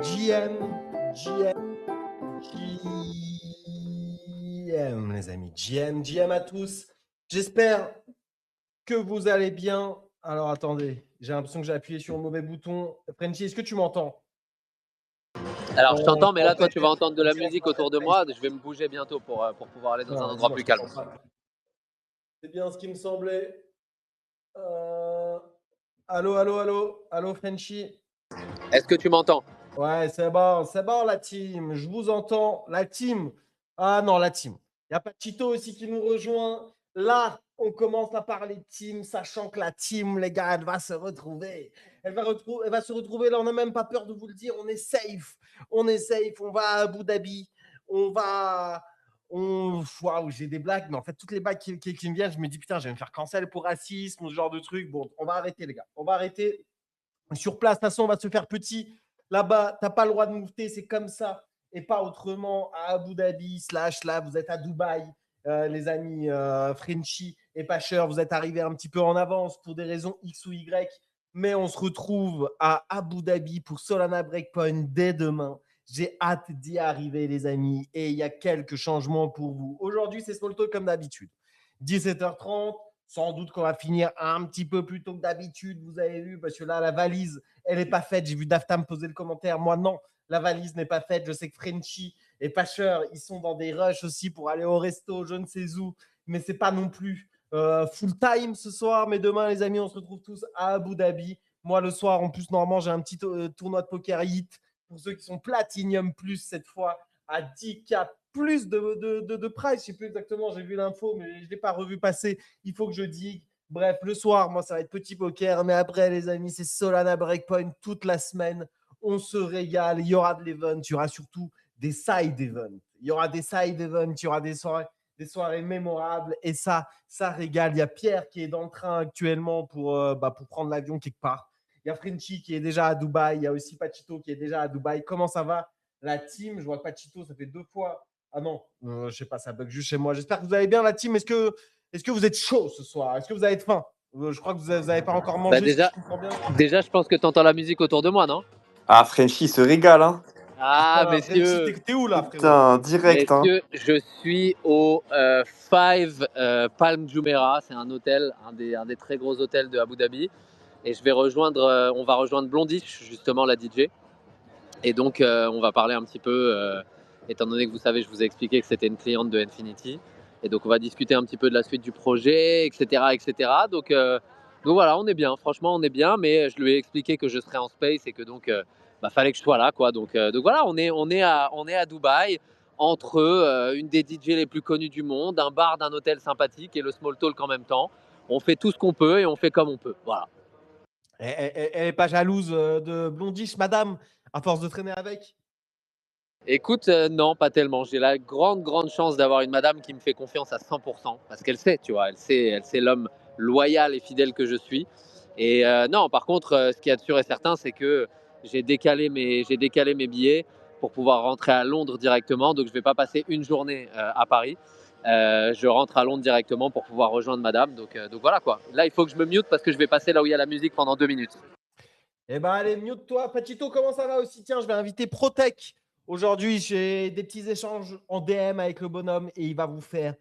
GM, GM, GM, les amis. GM à tous. J'espère que vous allez bien. Alors, attendez, j'ai l'impression que j'ai appuyé sur le mauvais bouton. Frenchy, est-ce que tu m'entends? Alors, je t'entends, mais là, toi, Tempête, tu vas entendre de la direct musique dans autour de moi. Je vais me bouger bientôt pour pouvoir aller dans un Non, vas-y, endroit moi, plus je calme. t'entends pas. C'est bien ce qui me semblait. Euh, Allô, allô, allô, allô, Frenchy. Est-ce que tu m'entends? Ouais, c'est bon, la team. Je vous entends. La team. Ah non, la team. Il y a Pachito aussi qui nous rejoint. Là, on commence à parler de team, sachant que la team, les gars, elle va se retrouver. Elle va se retrouver. Là, on n'a même pas peur de vous le dire. On est safe. On est safe. On va à Abu Dhabi. On va. Waouh, j'ai des blagues, mais en fait, toutes les blagues qui me viennent, je me dis, putain, je vais me faire cancel pour racisme, ce genre de truc. Bon, on va arrêter, les gars. On va arrêter. Sur place, de toute façon, on va se faire petit. Là-bas, tu n'as pas le droit de moufter, c'est comme ça et pas autrement. À Abu Dhabi, là, vous êtes à Dubaï, les amis Frenchy et Pacher, vous êtes arrivés un petit peu en avance pour des raisons X ou Y, mais on se retrouve à Abu Dhabi pour Solana Breakpoint dès demain. J'ai hâte d'y arriver, les amis, et il y a quelques changements pour vous. Aujourd'hui, c'est Small Talk comme d'habitude. 17h30, sans doute qu'on va finir un petit peu plus tôt que d'habitude, vous avez vu, parce que là, la valise, elle n'est pas faite. J'ai vu Daftam poser le commentaire. Moi, non, la valise n'est pas faite. Je sais que Frenchy et Pacher, ils sont dans des rushs aussi pour aller au resto, je ne sais où, mais c'est pas non plus full time ce soir. Mais demain, les amis, on se retrouve tous à Abu Dhabi. Moi, le soir, en plus, normalement, j'ai un petit tournoi de poker hit pour ceux qui sont Platinum Plus cette fois à 10K plus de price. Je ne sais plus exactement, j'ai vu l'info, mais je ne l'ai pas revu passer. Il faut que je digue. Bref, le soir, moi, ça va être petit poker. Mais après, les amis, c'est Solana Breakpoint toute la semaine. On se régale. Il y aura de l'event. Il y aura surtout des side events. Il y aura des side events. Il y aura des soirées mémorables. Et ça régale. Il y a Pierre qui est dans le train actuellement pour prendre l'avion quelque part. Il y a Frenchy qui est déjà à Dubaï. Il y a aussi Pachito qui est déjà à Dubaï. Comment ça va, la team? Je vois Pachito, ça fait 2 fois. Ah non, je sais pas, ça bug juste chez moi. J'espère que vous allez bien, la team. Est-ce que vous êtes chaud ce soir? Est-ce que vous avez faim? Je crois que vous n'avez pas encore Bah mangé, si je comprends bien. déjà, je pense que tu entends la musique autour de moi, non? Ah, Frenchy se régale, hein. Ah, Putain, Frenchy, messieurs, t'es où là, frérot? Putain, direct, hein. messieurs, je suis au Five Palm Jumeirah. C'est un hôtel, un des très gros hôtels de Abu Dhabi. Et on va rejoindre Blondie, justement, la DJ. Et donc, on va parler un petit peu, étant donné que vous savez, je vous ai expliqué que c'était une cliente de Infinity. Et donc, on va discuter un petit peu de la suite du projet, etc. etc. Donc voilà, on est bien, franchement, on est bien. Mais je lui ai expliqué que je serais en space et que donc, fallait que je sois là, quoi. Donc voilà, on est à Dubaï, entre une des DJ les plus connues du monde, un bar d'un hôtel sympathique et le small talk en même temps. On fait tout ce qu'on peut et on fait comme on peut. Voilà. Elle est pas jalouse de Blondish, madame, à force de traîner avec? Écoute, non, pas tellement. J'ai la grande chance d'avoir une madame qui me fait confiance à 100%, parce qu'elle sait, tu vois, elle sait l'homme loyal et fidèle que je suis. Et non, par contre, ce qu'il y a de sûr et certain, c'est que j'ai décalé mes billets pour pouvoir rentrer à Londres directement. Donc, je ne vais pas passer une journée à Paris. Je rentre à Londres directement pour pouvoir rejoindre madame. Donc voilà quoi. Là, il faut que je me mute parce que je vais passer là où il y a la musique pendant 2 minutes. Eh ben, allez, mieux de toi. Pachito, comment ça va aussi? Tiens, je vais inviter Protec. Aujourd'hui, j'ai des petits échanges en DM avec le bonhomme et il va vous faire.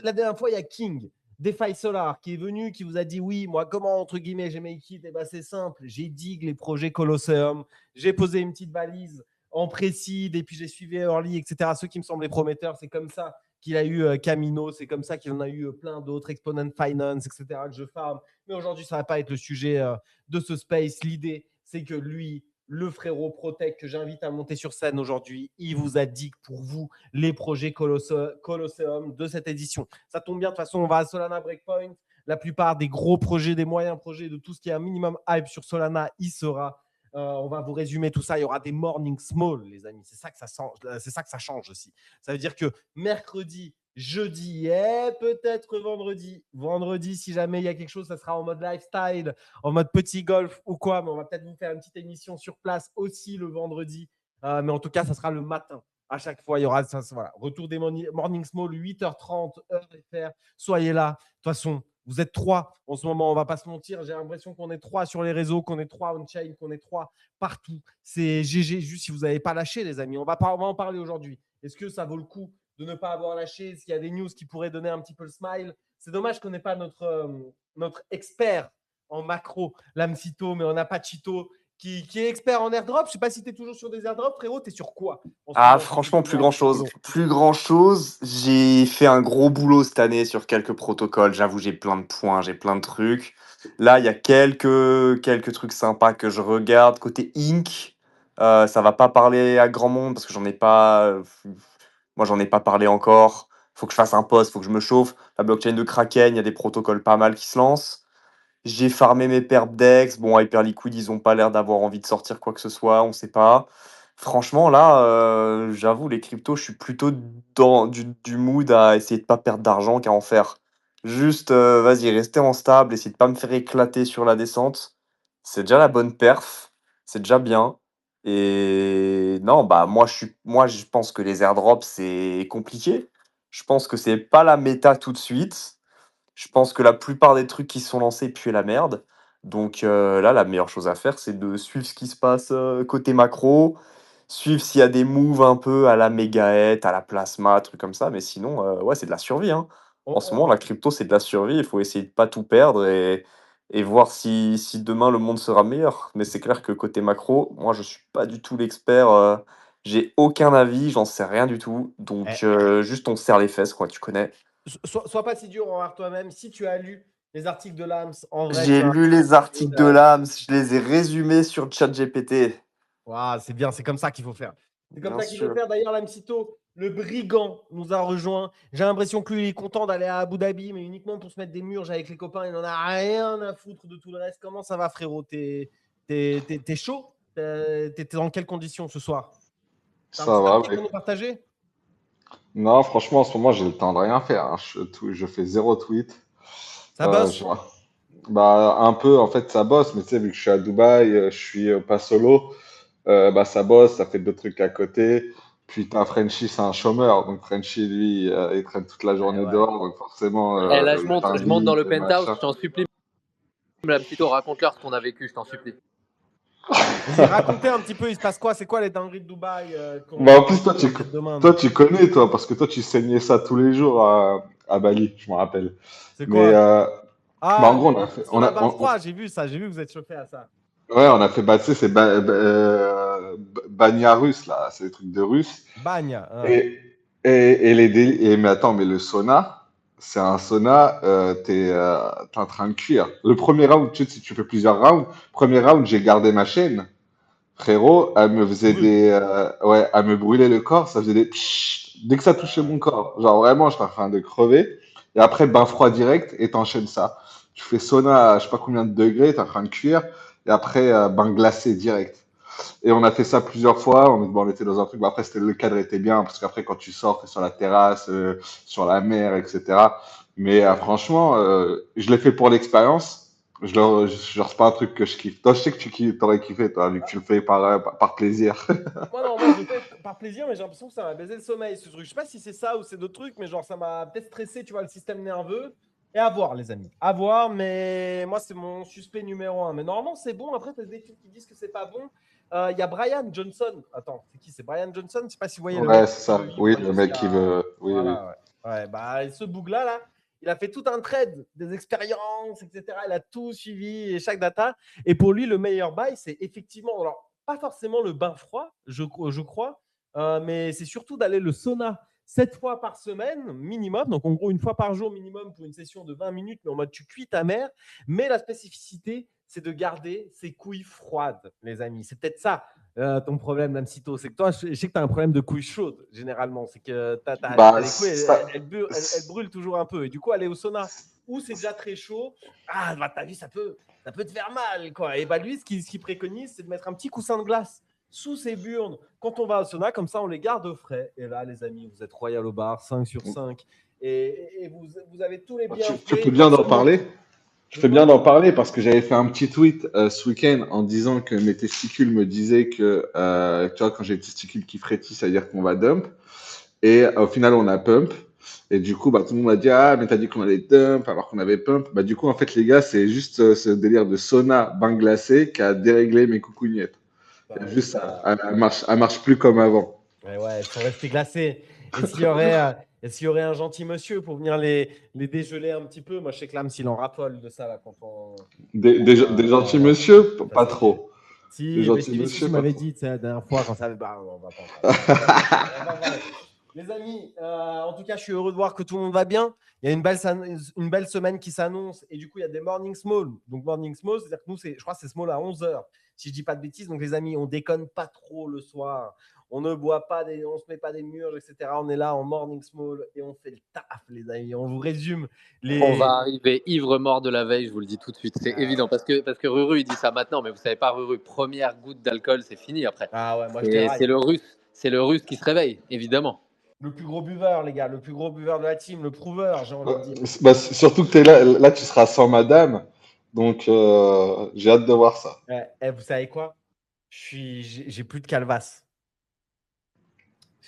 La dernière fois, il y a King, DeFi Solar, qui est venu, qui vous a dit oui, moi, comment, entre guillemets, j'ai make it? Eh ben, c'est simple. J'ai digue les projets Colosseum. J'ai posé une petite valise en précide et puis j'ai suivi Early, etc. Ceux qui me semblaient prometteurs, c'est comme ça qu'il a eu Camino, c'est comme ça qu'il en a eu plein d'autres, Exponent Finance, etc., que je farm. Mais aujourd'hui, ça ne va pas être le sujet de ce space. L'idée, c'est que lui, le frérot Protect que j'invite à monter sur scène aujourd'hui, il vous a dit que pour vous, les projets Colosseum de cette édition. Ça tombe bien, de toute façon, on va à Solana Breakpoint. La plupart des gros projets, des moyens projets, de tout ce qui est un minimum hype sur Solana, il sera. On va vous résumer tout ça. Il y aura des morning small, les amis. C'est ça que ça change aussi. Ça veut dire que mercredi, jeudi et peut-être vendredi. Vendredi, si jamais il y a quelque chose, ça sera en mode lifestyle, en mode petit golf ou quoi. Mais on va peut-être vous faire une petite émission sur place aussi le vendredi. Mais en tout cas, ça sera le matin. À chaque fois, il y aura ça. Voilà. Retour des morning small, 8h30, heure FR. Soyez là. De toute façon, Vous êtes 3 en ce moment, on va pas se mentir. J'ai l'impression qu'on est 3 sur les réseaux, qu'on est 3 on-chain, qu'on est 3 partout. C'est GG, juste si vous n'avez pas lâché, les amis. On va en parler aujourd'hui. Est-ce que ça vaut le coup de ne pas avoir lâché? Est-ce qu'il y a des news qui pourraient donner un petit peu le smile? C'est dommage qu'on n'ait pas notre expert en macro, Lamsito, mais on n'a pas Chito qui est expert en airdrop. Je ne sais pas si tu es toujours sur des airdrops, frérot. Tu es sur quoi en ce Ah, moment? franchement, plus grand-chose. Plus grand-chose. J'ai fait un gros boulot cette année sur quelques protocoles. J'avoue, j'ai plein de points, j'ai plein de trucs. Là, il y a quelques trucs sympas que je regarde. Côté Inc, ça va pas parler à grand monde parce que j'en ai pas. Moi, j'en ai pas parlé encore. Faut que je fasse un post, faut que je me chauffe. La blockchain de Kraken, il y a des protocoles pas mal qui se lancent. J'ai farmé mes perp dex. Bon, Hyperliquid, ils ont pas l'air d'avoir envie de sortir quoi que ce soit, on sait pas. Franchement, là, j'avoue, les cryptos, je suis plutôt dans du mood à essayer de pas perdre d'argent qu'à en faire. Juste, vas-y, rester en stable, essayer de pas me faire éclater sur la descente. C'est déjà la bonne perf, c'est déjà bien. Et non, bah moi, je pense que les airdrops, c'est compliqué. Je pense que c'est pas la méta tout de suite. Je pense que la plupart des trucs qui sont lancés puent la merde. Donc là, la meilleure chose à faire, c'est de suivre ce qui se passe côté macro, suivre s'il y a des moves un peu à la Megahet, à la Plasma, trucs comme ça. Mais sinon, ouais, c'est de la survie, hein. En ce moment, la crypto, c'est de la survie. Il faut essayer de pas tout perdre et voir si demain le monde sera meilleur. Mais c'est clair que côté macro, moi, je suis pas du tout l'expert. J'ai aucun avis, j'en sais rien du tout. Donc, juste on se serre les fesses, quoi, tu connais. Sois pas si dur envers toi-même. Si tu as lu les articles de Lams, en vrai, J'ai lu les articles de l'AMS, je les ai résumés sur ChatGPT. Wow, c'est bien, c'est comme ça qu'il faut faire. C'est comme Bien ça qu'il faut sûr. faire. D'ailleurs, Lamsito, le brigand, nous a rejoint. J'ai l'impression que lui, il est content d'aller à Abu Dhabi, mais uniquement pour se mettre des murs avec les copains. Il n'en a rien à foutre de tout le reste. Comment ça va, frérot? T'es chaud? T'es dans quelles conditions ce soir? T'as un Ça petit va, article mec. pour nous partager? Non, franchement, en ce moment, j'ai le temps de rien faire, hein. Je fais zéro tweet. Ça Euh, bosse? je- Bah, un peu, en fait, ça bosse, mais tu sais, vu que je suis à Dubaï, je suis pas solo, bah, ça bosse, ça fait d'autres trucs à côté. Puis, t'as Frenchy, c'est un chômeur. Donc, Frenchy, lui, il traîne toute la Eh journée ouais. dehors. Donc, forcément, Là, il je monte dans t'invite, le penthouse, machin. je t'en supplie. Lamsito, raconte-leur ce qu'on a vécu, je t'en supplie. Vas-y, racontez un petit peu, il se passe quoi? C'est quoi les dingueries de Dubaï Bah, qu'on en va plus, dire demain, toi, nous? tu connais, toi, parce que toi, tu saignais ça tous les jours à Bali, je me rappelle. C'est Mais, quoi? bah, en Ah, gros, on a fait, sur la bain froid, j'ai vu ça, j'ai vu que vous êtes chauffé à ça. ouais, on a fait, bah, tu sais, c'est Banya russe, là, c'est des trucs de russe. Bagne. Et, mais attends, mais le sauna, c'est un sauna, t'es en train de cuire. Le premier round, tu sais, si tu fais plusieurs rounds, premier round, j'ai gardé ma chaîne. Frérot, elle me faisait Brûle. ouais, elle me brûlait le corps, ça faisait des pshhh dès que ça touchait mon corps. Genre vraiment, j'étais en train de crever. Et après, bain froid direct et t'enchaînes ça. Tu fais sauna à je sais pas combien de degrés, t'es en train de cuire. Et après, bain glacé direct. Et on a fait ça plusieurs fois. On était dans un truc. Bah, après, le cadre était bien parce qu'après, quand tu sors, t'es sur la terrasse, sur la mer, etc. Mais franchement, je l'ai fait pour l'expérience. Genre, c'est pas un truc que je kiffe. Toi, je sais que t'aurais kiffé, toi, vu que tu le fais par plaisir. Moi, je le fais par plaisir, mais j'ai l'impression que ça m'a baisé le sommeil, ce truc. Je sais pas si c'est ça ou c'est d'autres trucs, mais genre, ça m'a peut-être stressé, tu vois, le système nerveux. Et à voir, les amis. À voir, mais moi, c'est mon suspect numéro 1. Mais normalement, c'est bon. Après, tu as des études qui disent que c'est pas bon. Il y a Brian Johnson. Attends, c'est qui? C'est Brian Johnson? Je sais pas si vous voyez le Ouais, mec c'est qui ça. veut Oui, vivre le mec qui jusqu'à. veut. Oui, oui. Voilà, ouais. Ouais, bah, ce boug-là, là, il a fait tout un trade, des expériences, etc. Il a tout suivi et chaque data. Et pour lui, le meilleur bail, c'est effectivement, alors, pas forcément le bain froid, je crois, mais c'est surtout d'aller le sauna 7 fois par semaine minimum. Donc, en gros, une fois par jour minimum pour une session de 20 minutes, mais en mode tu cuis ta mère. Mais la spécificité, c'est de garder ses couilles froides, les amis. C'est peut-être ça ton problème, Namsito. C'est que toi, je sais que tu as un problème de couilles chaudes, généralement. C'est que t'as Bah, les couilles, ça. elles brûlent toujours un peu. Et du coup, aller au sauna où c'est déjà très chaud, ah, bah, t'as vu, ça peut te faire mal, quoi. Et bah, lui, ce qu'il préconise, c'est de mettre un petit coussin de glace sous ses burnes quand on va au sauna, comme ça, on les garde au frais. Et là, les amis, vous êtes royal au bar, 5 sur 5. Et vous avez tous les Tu fais bienfaits bien d'en absolument. parler. Je De fais bien quoi? d'en parler parce que j'avais fait un petit tweet ce week-end en disant que mes testicules me disaient que, tu vois, quand j'ai les testicules qui frétillent, ça veut dire qu'on va dump. Et au final, on a pump. Et du coup, tout le monde m'a dit, ah, mais t'as dit qu'on allait dump alors qu'on avait pump. Du coup, en fait, les gars, c'est juste ce délire de sauna, bain glacé qui a déréglé mes coucougnettes. Il y a Bah, juste les ça. gars, Elle marche plus comme avant. ouais, elles sont restées glacées. Est-ce qu'il y aurait un gentil monsieur pour venir les dégeler un petit peu? Moi, je sais que l'âme, s'il en raffole de ça, là, Des gentils monsieur, ça pas c'est du. trop. Des Si, mais gentils si tu monsieur, pas m'avais trop. dit, tu sais, la dernière fois, quand ça avait. Bah, on va pas en parler. On va en parler. Les amis, en tout cas, je suis heureux de voir que tout le monde va bien. Il y a une belle semaine qui s'annonce et du coup, il y a des morning small. Donc, morning small, c'est-à-dire que nous, je crois que c'est small à 11h, si je dis pas de bêtises. Donc, les amis, on déconne pas trop le soir. On ne boit pas, on se met pas des murs, etc. On est là en morning small et on fait le taf, les amis. On vous résume On les. va arriver ivre-mort de la veille, je vous le dis tout de suite. C'est évident. Parce que Ruru, il dit ça maintenant, mais vous savez pas, Ruru, première goutte d'alcool, c'est fini après. Ah ouais, moi, je C'est déraille. c'est le russe qui se réveille, évidemment. Le plus gros buveur, les gars. Le plus gros buveur de la team. Le prouveur, j'ai envie de dire. Surtout que tu es là, là, tu seras sans madame. Donc, j'ai hâte de voir ça. Vous savez quoi? J'ai plus de calvasse.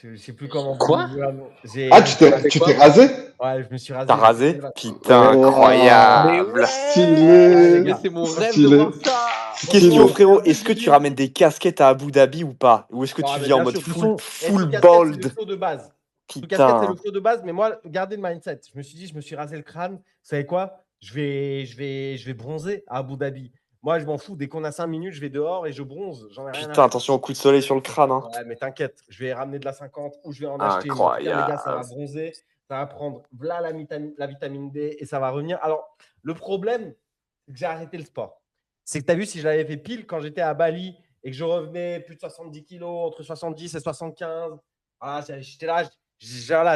Je ne sais plus comment vous Quoi? Ah, je me suis rasé. tu t'es rasé? Ouais, je me suis rasé. T'as j'ai plus de rasé? calvasse. Putain, Mais incroyable. ouais! Ouais, les Stylé. Mais gars. c'est mon rêve de Stylé. voir ça! Question, Stylé. frérot, Regardez, est-ce que tu ramènes des casquettes à Abu Dhabi ou pas? Ou est-ce que tu mais viens en bien mode sûr. De toute façon, full toute casquette, c'est le bold? flow de base. Toute casquette, c'est le Putain. flow de base. Mais moi, gardez le mindset. Je me suis dit, je me suis rasé le crâne. Vous savez quoi? Je vais bronzer à Abu Dhabi. Moi, je m'en fous. Dès qu'on a 5 minutes, je vais dehors et je bronze. J'en ai rien à Putain, faire. attention au coup de soleil sur le crâne, hein. Ouais, mais t'inquiète, je vais ramener de la 50 ou je vais en acheter une. En tout cas, les gars, ça va Incroyable. bronzer, ça va prendre là la vitamine D et ça va revenir. Alors, le problème, c'est que j'ai arrêté le sport. C'est que tu as vu, si je l'avais fait pile quand j'étais à Bali et que je revenais plus de 70 kilos, entre 70 et 75, voilà, j'étais là,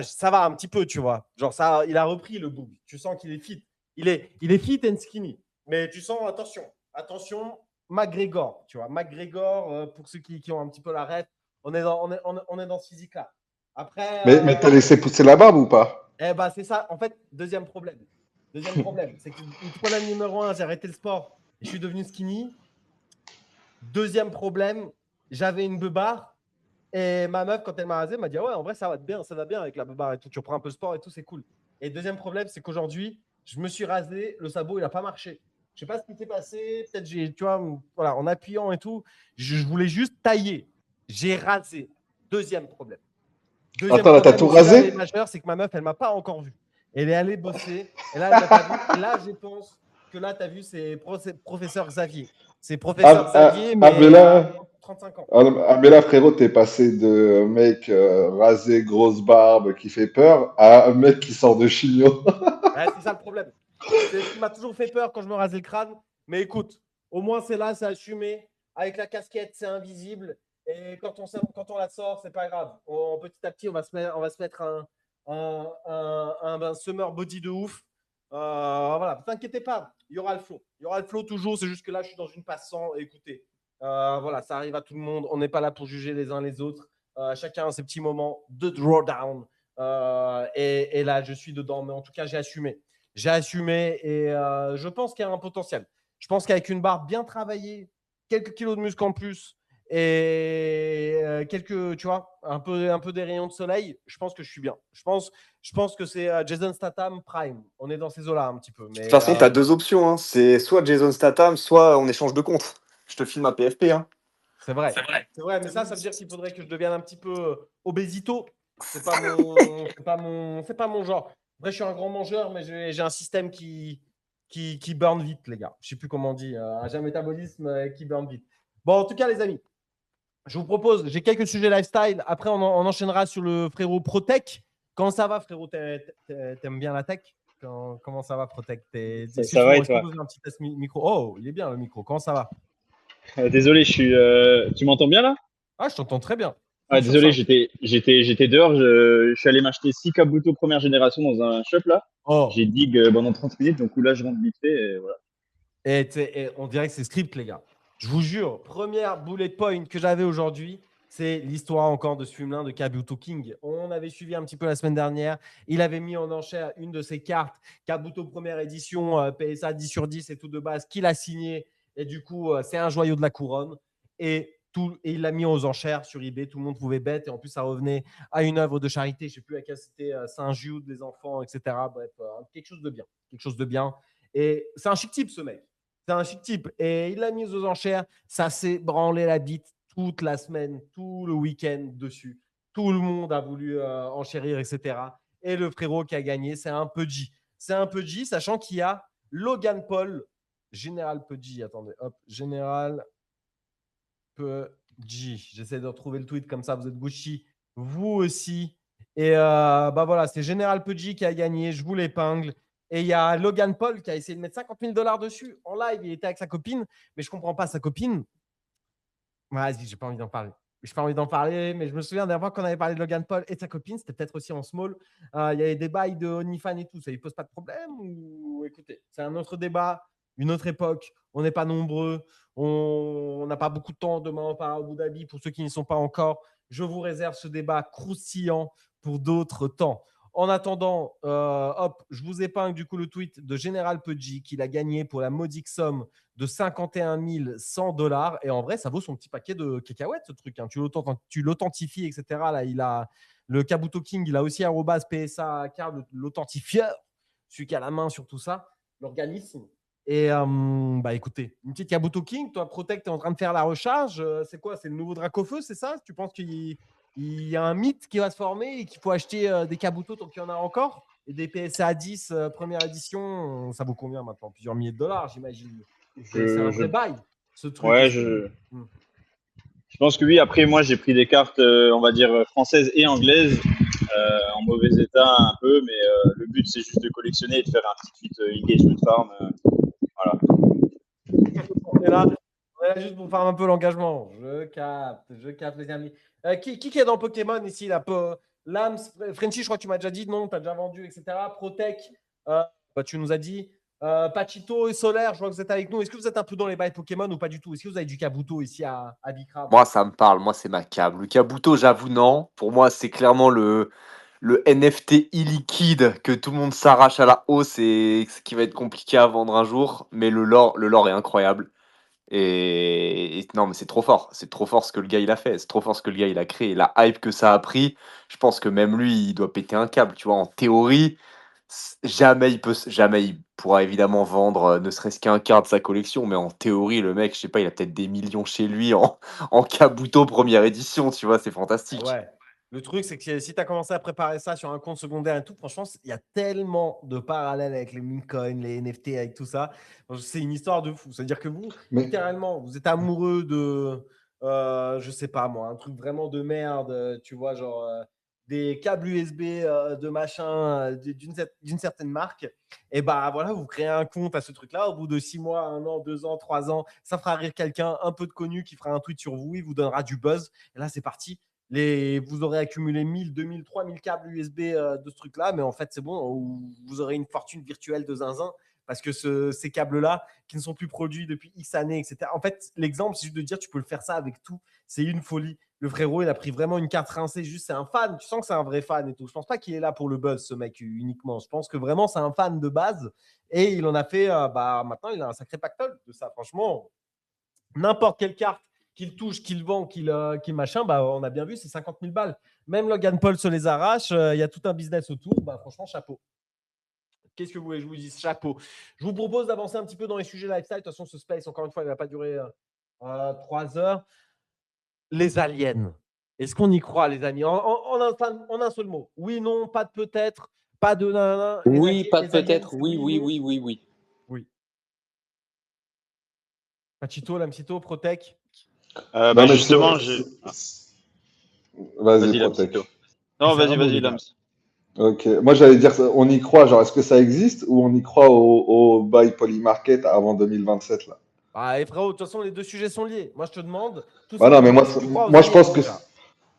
ça va un petit peu, tu vois. Genre, ça, il a repris le boom. Tu sens qu'il est fit. Il est fit and skinny. Mais tu sens, attention, McGregor, tu vois. McGregor, pour ceux qui ont un petit peu la ref, on est dans ce physique-là. Après, Mais t'as laissé pousser la barbe ou pas? c'est ça. En fait, deuxième problème. C'est que le problème numéro 1, j'ai arrêté le sport et je suis devenu skinny. Deuxième problème, j'avais une beubare et ma meuf, quand elle m'a rasé, m'a dit ouais, en vrai, ça va bien avec la beubare et tout. Tu reprends un peu de sport et tout, c'est cool. Et deuxième problème, c'est qu'aujourd'hui, je me suis rasé, le sabot, il n'a pas marché. Je sais pas ce qui s'est passé. Peut-être tu vois, voilà, en appuyant et tout, je voulais juste tailler. J'ai rasé. Deuxième problème. Attends, là, t'as tout rasé? Majeur, c'est que ma meuf, elle m'a pas encore vu. Elle est allée bosser. Et là, elle m'a pas vu. Et là, je pense que là, tu as vu, c'est professeur Xavier. C'est professeur Xavier, mais là, 35 ans. mais là, frérot, t'es passé de mec rasé, grosse barbe, qui fait peur, à un mec qui sort de chignon. Ouais, c'est ça le problème. C'est ce qui m'a toujours fait peur quand je me rasais le crâne. Mais écoute, au moins, c'est là, c'est assumé. Avec la casquette, c'est invisible. Et quand on la sort, c'est pas grave. Petit à petit, on va se mettre un summer body de ouf. Voilà, ne t'inquiétez pas, il y aura le flow. Il y aura le flow toujours, c'est juste que là, je suis dans une passe 100. Écoutez, voilà, ça arrive à tout le monde. On n'est pas là pour juger les uns les autres. Chacun a ses petits moments de drawdown. Et là, je suis dedans. Mais en tout cas, j'ai assumé. Et je pense qu'il y a un potentiel. Je pense qu'avec une barre bien travaillée, quelques kilos de muscle en plus et quelques, tu vois, un peu des rayons de soleil, je pense que je suis bien. Je pense que c'est Jason Statham Prime. On est dans ces eaux-là un petit peu. De Mais toute façon, t'as deux options, hein. C'est soit Jason Statham, soit on échange de contre. Je te filme un PFP, hein. c'est vrai. Mais ça veut dire qu'il faudrait que je devienne un petit peu obésito. C'est pas mon genre. Après, je suis un grand mangeur, mais j'ai un système qui burn vite, les gars. Je sais plus comment on dit. J'ai un métabolisme qui burn vite. Bon, en tout cas, les amis, je vous propose, j'ai quelques sujets lifestyle. Après, on enchaînera sur le frérot ProTech. Comment ça va, frérot? T'aimes bien la tech? Comment ça va, ProTech? Ça va et toi? Un petit test micro. Oh, il est bien le micro. Comment ça va? Désolé, tu m'entends bien là? Ah, je t'entends très bien. Ah, désolé, j'étais dehors. Je suis allé m'acheter 6 Kabuto première génération dans un shop là. Oh. J'ai dig pendant 30 minutes, donc là je rentre vite fait et voilà. Et on dirait que c'est script, les gars. Je vous jure, première bullet point que j'avais aujourd'hui, c'est l'histoire encore de ce fumelin de Kabuto King. On avait suivi un petit peu la semaine dernière. Il avait mis en enchère une de ses cartes, Kabuto première édition, PSA 10/10 et tout de base, qu'il a signé. Et du coup, c'est un joyau de la couronne. Et Et il l'a mis aux enchères sur eBay. Tout le monde pouvait bet. Et en plus, ça revenait à une œuvre de charité. Je ne sais plus laquelle c'était, Saint-Jude, les enfants, etc. Bref, quelque chose de bien. Quelque chose de bien. Et c'est un chic type, ce mec. C'est un chic type. Et il l'a mis aux enchères. Ça s'est branlé la bite toute la semaine, tout le week-end dessus. Tout le monde a voulu enchérir, etc. Et le frérot qui a gagné, c'est un Pudgy. C'est un Pudgy, sachant qu'il y a Logan Paul, Général Pudgy. Attendez, hop, Général Pudgy. J'essaie de retrouver le tweet comme ça, vous êtes Gucci. Vous aussi. Et bah voilà, c'est Général Pudgy qui a gagné. Je vous l'épingle. Et il y a Logan Paul qui a essayé de mettre $50 000 dessus en live. Il était avec sa copine, mais je ne comprends pas. Sa copine, vas-y, j'ai pas envie d'en parler. J'ai pas envie d'en parler, mais je me souviens dernière fois qu'on avait parlé de Logan Paul et de sa copine, c'était peut-être aussi en small. Il y avait des bails de OnlyFans et tout. Ça ne pose pas de problème ou écoutez, c'est un autre débat, une autre époque. On n'est pas nombreux. On n'a pas beaucoup de temps. Demain, on part à Abu Dhabi. Pour ceux qui n'y sont pas encore, je vous réserve ce débat croustillant pour d'autres temps. En attendant, hop, je vous épingle du coup le tweet de Général Pudgy qu'il a gagné pour la modique somme de $51 100. Et en vrai, ça vaut son petit paquet de cacahuètes, ce truc. Hein. Tu l'authentifies, etc. Là, il a le Kabuto King, il a aussi @PSA card, l'authentifieur, celui qui a la main sur tout ça, l'organisme. Et bah écoutez, une petite Kabuto King, toi, Protect, tu es en train de faire la recharge. C'est quoi? C'est le nouveau Dracofeu, c'est ça? Tu penses qu'il y a un mythe qui va se former et qu'il faut acheter des Kabuto tant qu'il y en a encore? Et des PSA 10 première édition, ça vaut combien maintenant? Plusieurs milliers de dollars, j'imagine. C'est un vrai bail, ce truc. Ouais, Je... je pense que oui. Après, moi, j'ai pris des cartes, on va dire, françaises et anglaises, en mauvais état un peu, mais le but, c'est juste de collectionner et de faire un petit feat engagement farm. Voilà. On est là juste pour faire un peu l'engagement. Je capte, les amis. Qui est dans Pokémon ici là? Lams, Frenchy, je crois que tu m'as déjà dit non, tu as déjà vendu, etc. Protec, bah, tu nous as dit. Pachito et Solaire, je vois que vous êtes avec nous. Est-ce que vous êtes un peu dans les bails Pokémon ou pas du tout? Est-ce que vous avez du Kabuto ici à Bicrave? Moi, ça me parle. Moi, c'est ma cam. Le Kabuto, j'avoue, non. Pour moi, c'est clairement le NFT illiquide que tout le monde s'arrache à la hausse et ce qui va être compliqué à vendre un jour. Mais le lore est incroyable. Et non, mais c'est trop fort. C'est trop fort ce que le gars il a fait. C'est trop fort ce que le gars il a créé. La hype que ça a pris, je pense que même lui, il doit péter un câble. Tu vois, en théorie, jamais il pourra évidemment vendre ne serait-ce qu'un quart de sa collection. Mais en théorie, le mec, je sais pas, il a peut-être des millions chez lui en Kabuto première édition. Tu vois, c'est fantastique. Ouais. Le truc, c'est que si tu as commencé à préparer ça sur un compte secondaire et tout, franchement, il y a tellement de parallèles avec les meme coins, les NFT, avec tout ça. C'est une histoire de fou. C'est-à-dire que vous, Mais, littéralement, vous êtes amoureux de, je sais pas moi, un truc vraiment de merde, tu vois, genre des câbles USB de machin d'une certaine marque. Et bah voilà, vous créez un compte à ce truc-là. Au bout de 6 mois, 1 an, 2 ans, 3 ans, ça fera rire quelqu'un un peu de connu qui fera un tweet sur vous, il vous donnera du buzz. Et là, c'est parti. Vous aurez accumulé 1000, 2000, 3000 câbles USB de ce truc-là, mais en fait, c'est bon, vous aurez une fortune virtuelle de zinzin parce que ces câbles-là, qui ne sont plus produits depuis X années, etc. En fait, l'exemple, c'est juste de dire, tu peux le faire ça avec tout. C'est une folie. Le frérot, il a pris vraiment une carte rincée, juste, c'est un fan. Tu sens que c'est un vrai fan et tout. Je pense pas qu'il est là pour le buzz, ce mec, uniquement. Je pense que vraiment, c'est un fan de base et il en a fait, maintenant, il a un sacré pactole de ça. Franchement, n'importe quelle carte qu'il touche, qu'il vend, qu'il machin, bah, on a bien vu, c'est 50 000 balles. Même Logan Paul se les arrache, il y a tout un business autour. Bah, franchement, chapeau. Qu'est-ce que vous voulez que je vous dise? Chapeau. Je vous propose d'avancer un petit peu dans les sujets lifestyle. De toute façon, ce space, encore une fois, il ne va pas durer 3 heures. Les aliens. Est-ce qu'on y croit, les amis? En un seul mot. Oui, non, pas de peut-être, pas de nanana. Oui, pas de Les aliens, peut-être. c'est Oui, oui, non. oui, oui, oui. Oui. Pachito, Lamsito, Protec. non, mais Justement, Vas-y, vas-y, Lams, Protect. plutôt. Non, C'est un vas-y, mot, vas-y, les gars. Lams. Ok. Moi, j'allais dire, on y croit, genre, est-ce que ça existe ou on y croit au buy polymarket avant 2027, là? Ah, et frérot, de toute façon, les deux sujets sont liés. Moi, je te demande tout Bah non, mais simplement si tu crois aux moi je aliens pense que. déjà.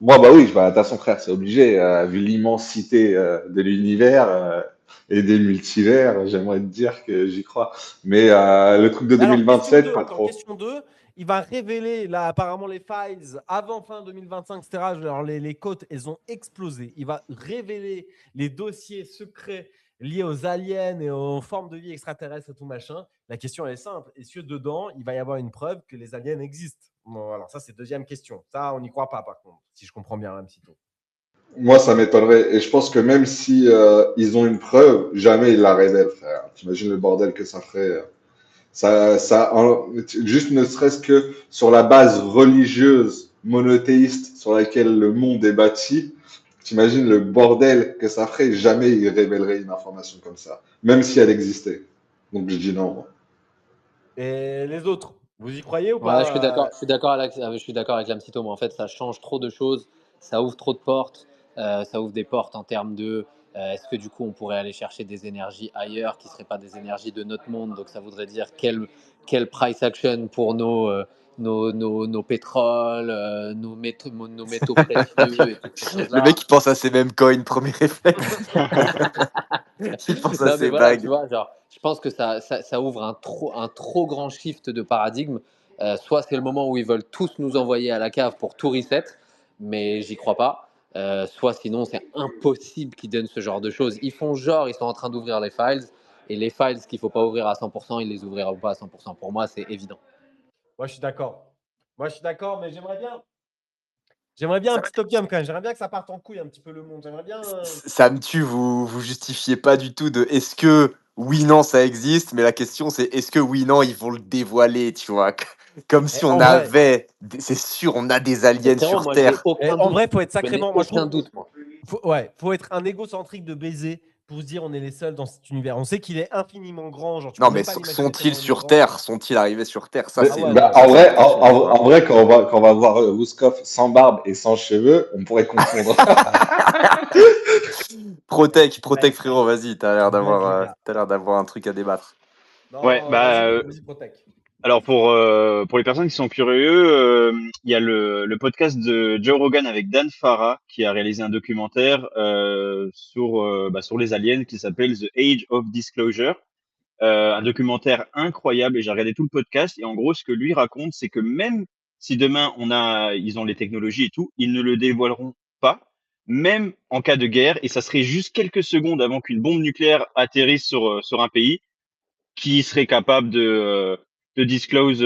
Moi, bah oui, bah, de toute façon, frère, c'est obligé. Vu l'immensité de l'univers et des multivers, j'aimerais te dire que j'y crois. Mais le truc de Alors, question 2027, 2, pas attends, trop. question 2. Il va révéler, là, apparemment, les files avant fin 2025, etc. Alors, les cotes, elles ont explosé. Il va révéler les dossiers secrets liées aux aliens et aux formes de vie extraterrestres et tout machin. La question elle est simple. Est-ce que dedans, il va y avoir une preuve que les aliens existent? Bon, alors ça, c'est deuxième question. Ça, on n'y croit pas, par contre, si je comprends bien, Ramsito. Moi, ça m'étonnerait. Et je pense que même si ils ont une preuve, jamais ils la révèlent, frère. T'imagines le bordel que ça ferait. Juste ne serait-ce que sur la base religieuse monothéiste sur laquelle le monde est bâti, t'imagines le bordel que ça ferait. Jamais ils révéleraient une information comme ça, même si elle existait. Donc je dis non, moi. Et les autres, vous y croyez ou Ouais, je suis pas? d'accord. Je suis d'accord avec l'Amsito, mais en fait, ça change trop de choses. Ça ouvre trop de portes. Ça ouvre des portes en termes de. Est-ce que du coup, on pourrait aller chercher des énergies ailleurs qui ne seraient pas des énergies de notre monde? Donc, ça voudrait dire quel price action pour nos pétroles, nos métaux précieux et toutes ces Le choses-là. mec, il pense à ses mêmes coins, premier réflexe. Il pense à Non, mais ses voilà, tu bagues. vois, genre, je pense que ça ouvre un trop grand shift de paradigme. Soit c'est le moment où ils veulent tous nous envoyer à la cave pour tout reset, mais j'y crois pas. Soit sinon, c'est impossible qu'ils donnent ce genre de choses. Ils font genre, ils sont en train d'ouvrir les files, et les files qu'il ne faut pas ouvrir à 100%, ils les ouvriront pas à 100%. Pour moi, c'est évident. Moi, je suis d'accord. Mais j'aimerais bien un petit opium quand même. J'aimerais bien que ça parte en couille un petit peu le monde. J'aimerais bien. Ça me tue, vous justifiez pas du tout de est-ce que oui, non, ça existe, mais la question c'est est-ce que oui, non, ils vont le dévoiler, tu vois. Comme si on En vrai, avait, c'est sûr, on a des Et aliens frérot, sur moi, j'ai Terre. aucun en doute. vrai, faut être Je n'ai sacrément. Moi, je aucun trouve. doute, moi. Faut être un égocentrique de baiser pour se dire on est les seuls dans cet univers. On sait qu'il est infiniment grand. Genre, tu peux Non, mais même pas l'imaginer sont-ils tellement il est sur grand. Terre? Sont-ils arrivés sur Terre? Ça, Mais, Ah c'est ouais, une non. en question vrai, que je me pose. en vrai, quand on va voir Rouskov sans barbe et sans cheveux, on pourrait confondre. Protect, Ouais, frérot, vas-y, vas-y, gars. t'as l'air d'avoir un truc à débattre. Ouais, Non, vas-y, Protect. alors pour les personnes qui sont curieux, il y a le podcast de Joe Rogan avec Dan Farah qui a réalisé un documentaire sur les aliens qui s'appelle The Age of Disclosure. Un documentaire incroyable et j'ai regardé tout le podcast et en gros ce que lui raconte c'est que même si demain ils ont les technologies et tout, ils ne le dévoileront pas, même en cas de guerre et ça serait juste quelques secondes avant qu'une bombe nucléaire atterrisse sur un pays qui serait capable de disclose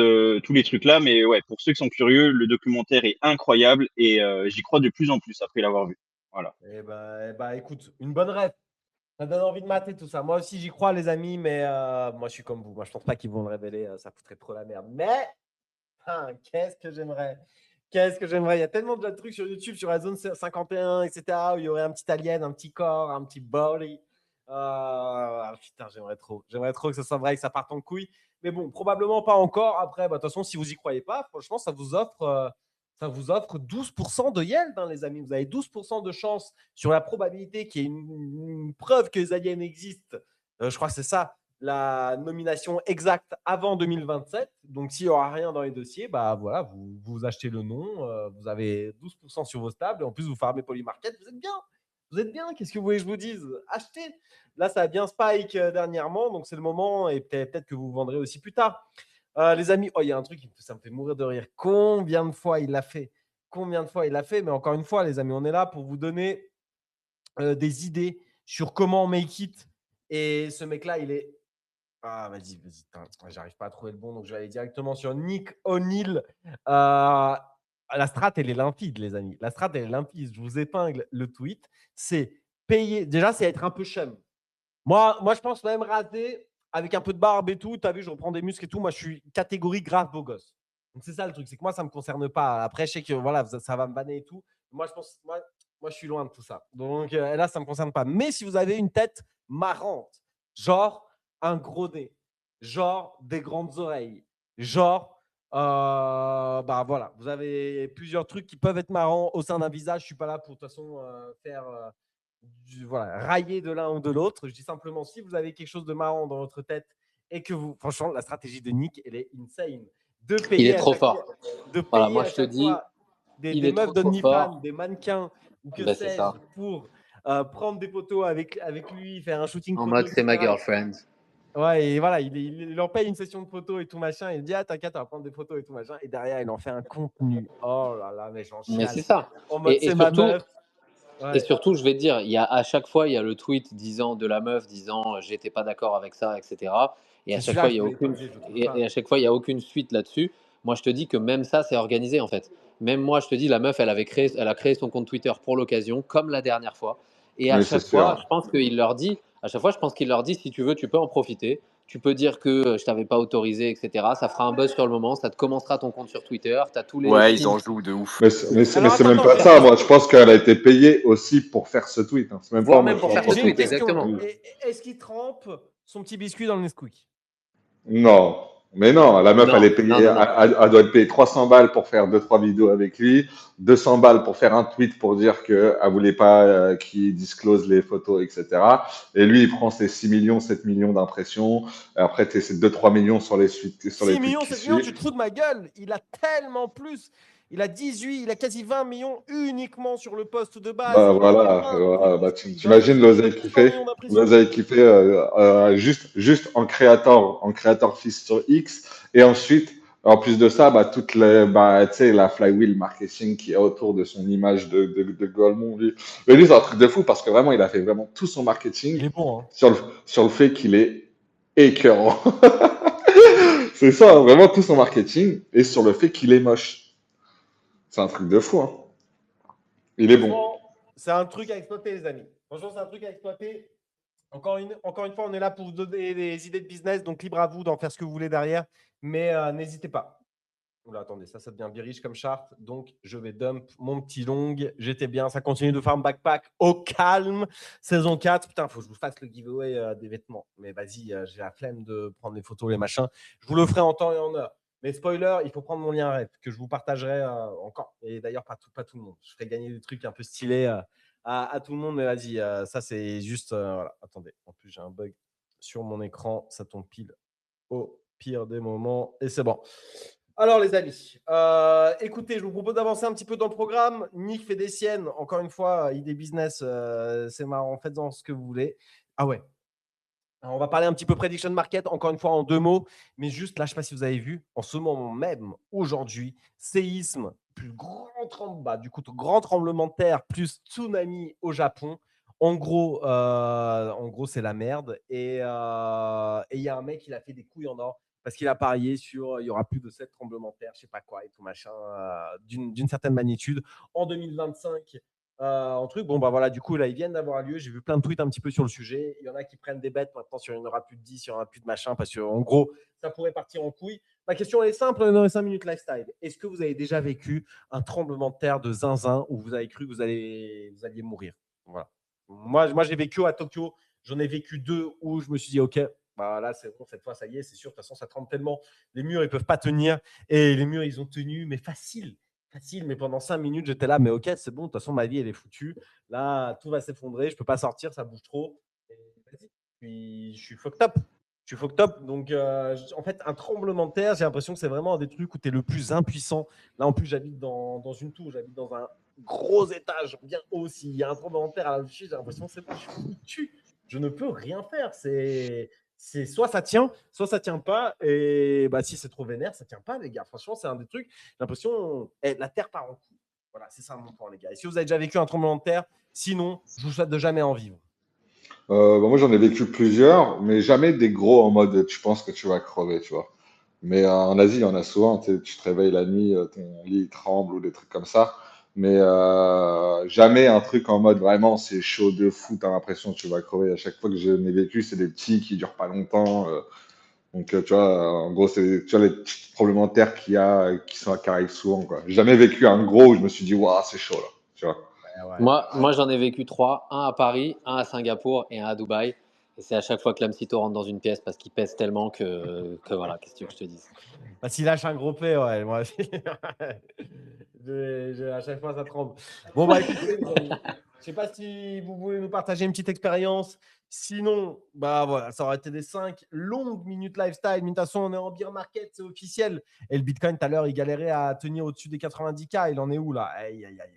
tous les trucs là. Mais ouais, pour ceux qui sont curieux, le documentaire est incroyable et j'y crois de plus en plus après l'avoir vu. Voilà. Eh ben, écoute, une bonne rêve. Ça donne envie de mater tout ça. Moi aussi, j'y crois, les amis, mais moi, je suis comme vous. Moi, je pense pas qu'ils vont le révéler. Ça foutrait trop la merde. Mais qu'est-ce que j'aimerais. Qu'est-ce que j'aimerais. Il y a tellement de trucs sur YouTube, sur la zone 51, etc., où il y aurait un petit alien, un petit corps, un petit body. Putain, j'aimerais trop. J'aimerais trop que ce soit vrai, que ça parte en couille. Mais bon, probablement pas encore. Après, de toute façon, si vous y croyez pas, franchement, ça vous offre 12% de yield, hein, les amis. Vous avez 12% de chance sur la probabilité qu'il y ait une preuve que les aliens existent. Je crois que c'est ça, la nomination exacte avant 2027. Donc, s'il n'y aura rien dans les dossiers, bah voilà, vous achetez le nom, vous avez 12% sur vos stables et en plus, vous farmez Polymarket. Vous êtes bien. Vous êtes bien. Qu'est-ce que vous voulez que je vous dise? Achetez. Là, ça a bien spike dernièrement, donc c'est le moment et peut-être que vous vendrez aussi plus tard. Les amis, il y a un truc, ça me fait mourir de rire. Combien de fois il l'a fait? Mais encore une fois, les amis, on est là pour vous donner des idées sur comment make it. Et ce mec-là, il est. Ah, vas-y. J'arrive pas à trouver le bon, donc je vais aller directement sur Nick O'Neill. La strat, elle est limpide, les amis. La strat, elle est limpide. Je vous épingle le tweet. C'est payer. Déjà, c'est être un peu chum. Moi, je pense même raser avec un peu de barbe et tout. Tu as vu, je reprends des muscles et tout. Moi, je suis catégorie grave beau gosse. Donc, c'est ça le truc. C'est que moi, ça ne me concerne pas. Après, je sais que voilà, ça va me banner et tout. Moi, je suis loin de tout ça. Donc, là, ça ne me concerne pas. Mais si vous avez une tête marrante, genre un gros nez, genre des grandes oreilles, genre, voilà, vous avez plusieurs trucs qui peuvent être marrants au sein d'un visage. Je ne suis pas là pour, de toute façon, faire. Voilà, railler de l'un ou de l'autre. Je dis simplement, si vous avez quelque chose de marrant dans votre tête et que vous, franchement, la stratégie de Nick, elle est insane. De Il est payer à trop chaque fort. fois, de Voilà, payer moi à je te chaque dis, fois des, il des est meufs trop d'OnlyFans, fort. des mannequins ou que Ben, c'est sais-je ça. pour prendre des photos avec lui, faire un shooting En photo, mode, c'est ma etc. girlfriend. Ouais, et voilà, il en paye une session de photos et tout machin. Il dit, ah, t'inquiète, on va prendre des photos et tout machin. Et derrière, il en fait un contenu. Oh là là, mais j'en Mais chiale. c'est ça. En mode, Et c'est ma surtout, meuf. Et surtout, je vais te dire, à chaque fois, il y a le tweet de la meuf disant j'étais pas d'accord avec ça, etc. Et à chaque fois, il y a aucune, et à chaque fois, il y a aucune suite là-dessus. Moi, je te dis que même ça, c'est organisé en fait. Même moi, je te dis, la meuf, elle a créé son compte Twitter pour l'occasion, comme la dernière fois. Et à Oui, c'est chaque fois, sûr. je pense qu'il leur dit, si tu veux, tu peux en profiter. Tu peux dire que je t'avais pas autorisé, etc. Ça fera un buzz sur le moment. Ça te commencera ton compte sur Twitter. Tu as tous les Ouais, ils signes. en jouent de ouf. Mais Alors, c'est même attends, pas ça. Moi, je pense qu'elle a été payée aussi pour faire ce tweet. Hein. C'est même pas Voire en mode même je pour suis en faire ce j'ai une tweet, profiter. question. exactement. Est-ce qu'il trempe son petit biscuit dans le Nesquik? Non, mais non, la meuf, Non, non, non, non. elle doit être payée 300 balles pour faire 2-3 vidéos avec lui, 200 balles pour faire un tweet pour dire qu'elle voulait pas qu'il disclose les photos, etc. Et lui, il prend ses 6 millions, 7 millions d'impressions. Et après, tu ses 2-3 millions sur les 6 tweets millions, qui 7 millions, tu suivent. te fous de ma gueule. Il a tellement plus. Il a 18, il a quasi 20 millions uniquement sur le poste de base. Bah Il en a voilà, 20 des voilà. Bah, biscuits. Dans les t'imagines biscuits, il a l'oseille plus qu'il de 20 fait, millions d'impressions. juste en créateur fils sur X. Et ensuite, en plus de ça, bah, tu sais, la flywheel marketing qui est autour de son image de Golemont. Mais lui, c'est un truc de fou parce que vraiment, il a fait vraiment tout son marketing Il est bon, hein. sur le fait qu'il est écœurant. C'est ça, hein, vraiment tout son marketing et sur le fait qu'il est moche. C'est un truc de fou, hein. Il est bon. Franchement, c'est un truc à exploiter, les amis. Franchement, c'est un truc à exploiter. Encore une fois, on est là pour vous donner des idées de business, donc libre à vous d'en faire ce que vous voulez derrière. Mais n'hésitez pas. Oula, attendez, ça devient biriche comme charte. Donc, je vais dump mon petit long. J'étais bien. Ça continue de faire un backpack au calme. Saison 4. Putain, il faut que je vous fasse le giveaway des vêtements. Mais vas-y, j'ai la flemme de prendre les photos, les machins. Je vous le ferai en temps et en heure. Mais spoiler, il faut prendre mon lien rep que je vous partagerai encore. Et d'ailleurs, pas tout le monde. Je ferai gagner des trucs un peu stylés à tout le monde. Mais vas-y, ça, c'est juste. Voilà. Attendez, en plus, j'ai un bug sur mon écran. Ça tombe pile au pire des moments. Et c'est bon. Alors, les amis, écoutez, je vous propose d'avancer un petit peu dans le programme. Nick fait des siennes. Encore une fois, idée business, c'est marrant. Faites-en ce que vous voulez. Ah ouais. Alors, on va parler un petit peu prediction market, encore une fois en 2 mots. Mais juste là, je ne sais pas si vous avez vu, en ce moment même, aujourd'hui, séisme, plus grand tremblement de terre, plus tsunami au Japon. En gros, c'est la merde. Et il y a un mec, il a fait des couilles en or parce qu'il a parié sur il y aura plus de 7 tremblements de terre, je sais pas quoi et tout machin, d'une certaine magnitude en 2025. En truc, bon, bah voilà, du coup, là, ils viennent d'avoir lieu. J'ai vu plein de tweets un petit peu sur le sujet. Il y en a qui prennent des bêtes maintenant sur il n'y en aura plus de 10, il n'y aura plus de machin, parce qu'en gros, ça pourrait partir en couille. Ma question est simple dans les 5 minutes lifestyle. Est-ce que vous avez déjà vécu un tremblement de terre de zinzin où vous avez cru que vous alliez mourir? Voilà. Moi, j'ai vécu à Tokyo. J'en ai vécu 2 où je me suis dit, OK, bah là, c'est bon, cette fois, ça y est, c'est sûr. De toute façon, ça tremble tellement. Les murs, ils ne peuvent pas tenir. Et les murs, ils ont tenu, mais facile, mais pendant 5 minutes, j'étais là, mais OK, c'est bon, de toute façon, ma vie, elle est foutue. Là, tout va s'effondrer, je ne peux pas sortir, ça bouge trop. Et vas-y. Puis, je suis fucked up. Donc, en fait, un tremblement de terre, j'ai l'impression que c'est vraiment un des trucs où tu es le plus impuissant. Là, en plus, j'habite dans une tour, j'habite dans un gros étage, bien haut. S'il y a un tremblement de terre à l'affiche, j'ai l'impression que c'est bon, je suis foutu. Je ne peux rien faire. C'est soit ça tient pas. Et bah, si c'est trop vénère, ça tient pas, les gars. Franchement, c'est un des trucs. J'ai l'impression la terre part en couille. Voilà, c'est ça mon point, les gars. Et si vous avez déjà vécu un tremblement de terre, sinon, je vous souhaite de jamais en vivre. Bah, moi, j'en ai vécu plusieurs, mais jamais des gros en mode tu penses que tu vas crever, tu vois. Mais en Asie, il y en a souvent. Tu te réveilles la nuit, ton lit il tremble ou des trucs comme ça. Mais jamais un truc en mode vraiment c'est chaud de fou, t'as l'impression que tu vas crever. À chaque fois que j'en ai vécu, c'est des petits qui durent pas longtemps. Donc, tu vois, en gros, c'est tu vois, les petits tremblements de terre qui arrivent souvent, quoi. J'ai jamais vécu un gros où je me suis dit, waouh, c'est chaud, là. Tu vois. Ouais. Moi j'en ai vécu 3, un à Paris, un à Singapour et un à Dubaï. Et c'est à chaque fois que l'Amsito rentre dans une pièce parce qu'il pèse tellement que voilà, qu'est-ce que tu veux que je te dise. Bah, s'il lâche un gros P, ouais, moi aussi. À chaque fois, ça tremble. Bon, bah écoutez, les amis, je sais pas si vous voulez nous partager une petite expérience. Sinon, bah voilà, ça aurait été des 5 longues minutes lifestyle. Mais de toute façon, on est en beer market, c'est officiel. Et le Bitcoin, tout à l'heure, il galérait à tenir au-dessus des 90K. Il en est où là? Aïe, aïe, aïe,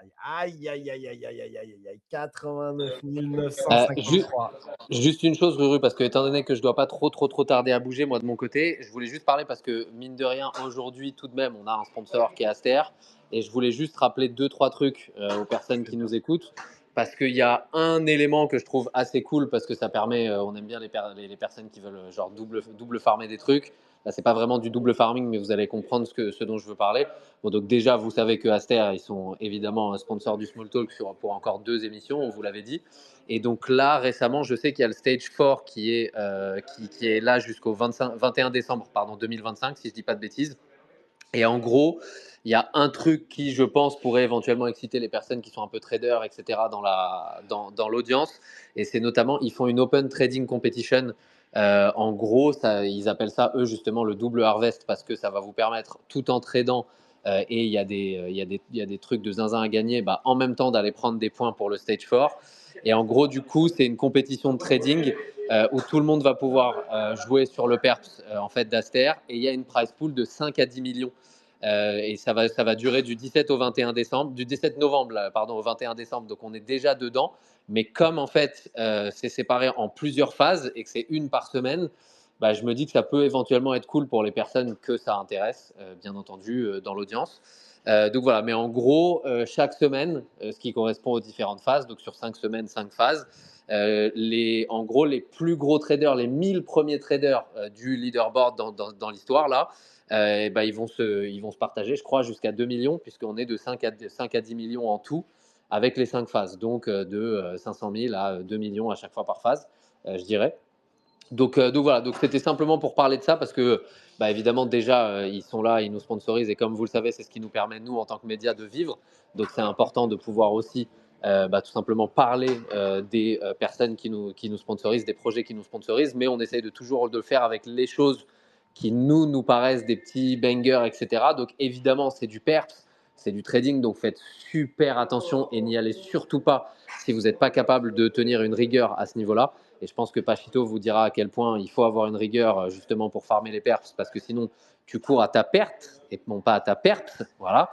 aïe, Aïe, aïe, aïe, aïe, aïe, aïe, aïe, aïe, 89 Ju- 953. Juste une chose, Ruru, parce que étant donné que je dois pas trop tarder à bouger, moi de mon côté, je voulais juste parler parce que mine de rien, aujourd'hui tout de même, on a un sponsor qui est Aster, et je voulais juste rappeler deux, trois trucs aux personnes qui Fais-le. nous écoutent, parce qu'il y a un élément que je trouve assez cool, parce que ça permet, on aime bien les personnes qui veulent genre double farmer des trucs. Là, c'est pas vraiment du double farming, mais vous allez comprendre ce dont je veux parler. Bon, donc déjà, vous savez que Aster, ils sont évidemment un sponsor du Small Talk pour encore 2 émissions, on vous l'avait dit. Et donc là, récemment, je sais qu'il y a le Stage 4 qui est là jusqu'au 21 décembre 2025, si je ne dis pas de bêtises. Et en gros, il y a un truc qui, je pense, pourrait éventuellement exciter les personnes qui sont un peu traders, etc., dans l'audience. Et c'est notamment, ils font une Open Trading Competition. En gros, ils appellent ça, eux, justement, le double harvest parce que ça va vous permettre, tout en tradant, et il y a des trucs de zinzin à gagner, bah, en même temps d'aller prendre des points pour le Stage 4. Et en gros, du coup, c'est une compétition de trading où tout le monde va pouvoir jouer sur le PERPS en fait, d'Aster. Et il y a une prize pool de 5 à 10 millions. Et ça va durer du 17 au 21 décembre, du 17 novembre pardon, au 21 décembre. Donc on est déjà dedans. Mais comme en fait c'est séparé en plusieurs phases et que c'est une par semaine, bah, je me dis que ça peut éventuellement être cool pour les personnes que ça intéresse, bien entendu, dans l'audience. Donc voilà, mais en gros, chaque semaine, ce qui correspond aux différentes phases, donc sur 5 semaines, 5 phases, en gros, les plus gros traders, les 1000 premiers traders du leaderboard dans l'histoire, là, ben, ils vont se partager, je crois, jusqu'à 2 millions, puisqu'on est de 5 à 10 millions en tout avec les 5 phases. Donc de 500 000 à 2 millions à chaque fois par phase, je dirais. Donc voilà, donc c'était simplement pour parler de ça parce que bah, évidemment déjà ils sont là, ils nous sponsorisent et comme vous le savez, c'est ce qui nous permet nous en tant que médias de vivre. Donc c'est important de pouvoir aussi bah, tout simplement parler des personnes qui nous sponsorisent, des projets qui nous sponsorisent, mais on essaye de toujours de le faire avec les choses qui nous paraissent des petits bangers, etc. Donc évidemment c'est du perps, c'est du trading, donc faites super attention et n'y allez surtout pas si vous n'êtes pas capable de tenir une rigueur à ce niveau-là. Et je pense que Pachito vous dira à quel point il faut avoir une rigueur justement pour farmer les perfs, parce que sinon tu cours à ta perte et non pas à ta perte. Voilà,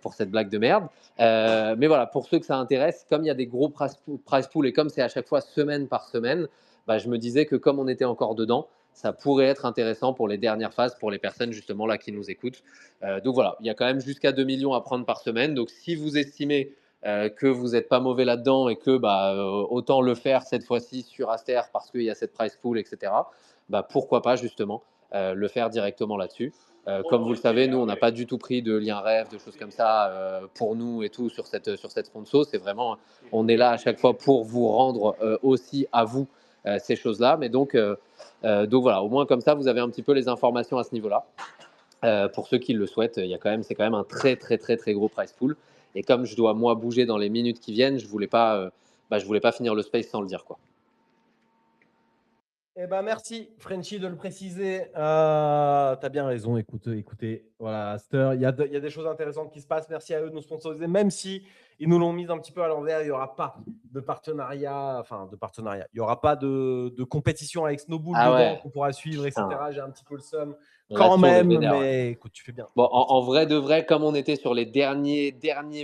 pour cette blague de merde. Mais voilà, pour ceux que ça intéresse, comme il y a des gros prize pool et comme c'est à chaque fois semaine par semaine, bah, je me disais que comme on était encore dedans, ça pourrait être intéressant pour les dernières phases, pour les personnes justement là qui nous écoutent. Donc voilà, il y a quand même jusqu'à 2 millions à prendre par semaine. Donc si vous estimez que vous n'êtes pas mauvais là-dedans et que bah, autant le faire cette fois-ci sur Aster parce qu'il y a cette price pool, etc., bah, pourquoi pas justement le faire directement là-dessus. Comme vous le savez, nous, on n'a pas du tout pris de lien rêve, de choses comme ça pour nous et tout sur cette sponsor. C'est vraiment, on est là à chaque fois pour vous rendre aussi à vous ces choses-là. Mais donc voilà, au moins comme ça, vous avez un petit peu les informations à ce niveau-là. Pour ceux qui le souhaitent, c'est quand même un très gros price pool. Et comme je dois moi bouger dans les minutes qui viennent, je voulais pas finir le space sans le dire quoi. Eh ben merci, Frenchy, de le préciser. Tu as bien raison. Écoutez, voilà, Aster, il y a des choses intéressantes qui se passent. Merci à eux de nous sponsoriser, même si ils nous l'ont mis un petit peu à l'envers. Il n'y aura pas de partenariat. Il n'y aura pas de compétition avec Snowball Ah dedans ouais, qu'on pourra suivre, etc. putain. J'ai un petit peu le seum quand Là-dessus on est même, vénère. Ouais. mais écoute, tu fais bien. Bon, en vrai de vrai, comme on était sur les derniers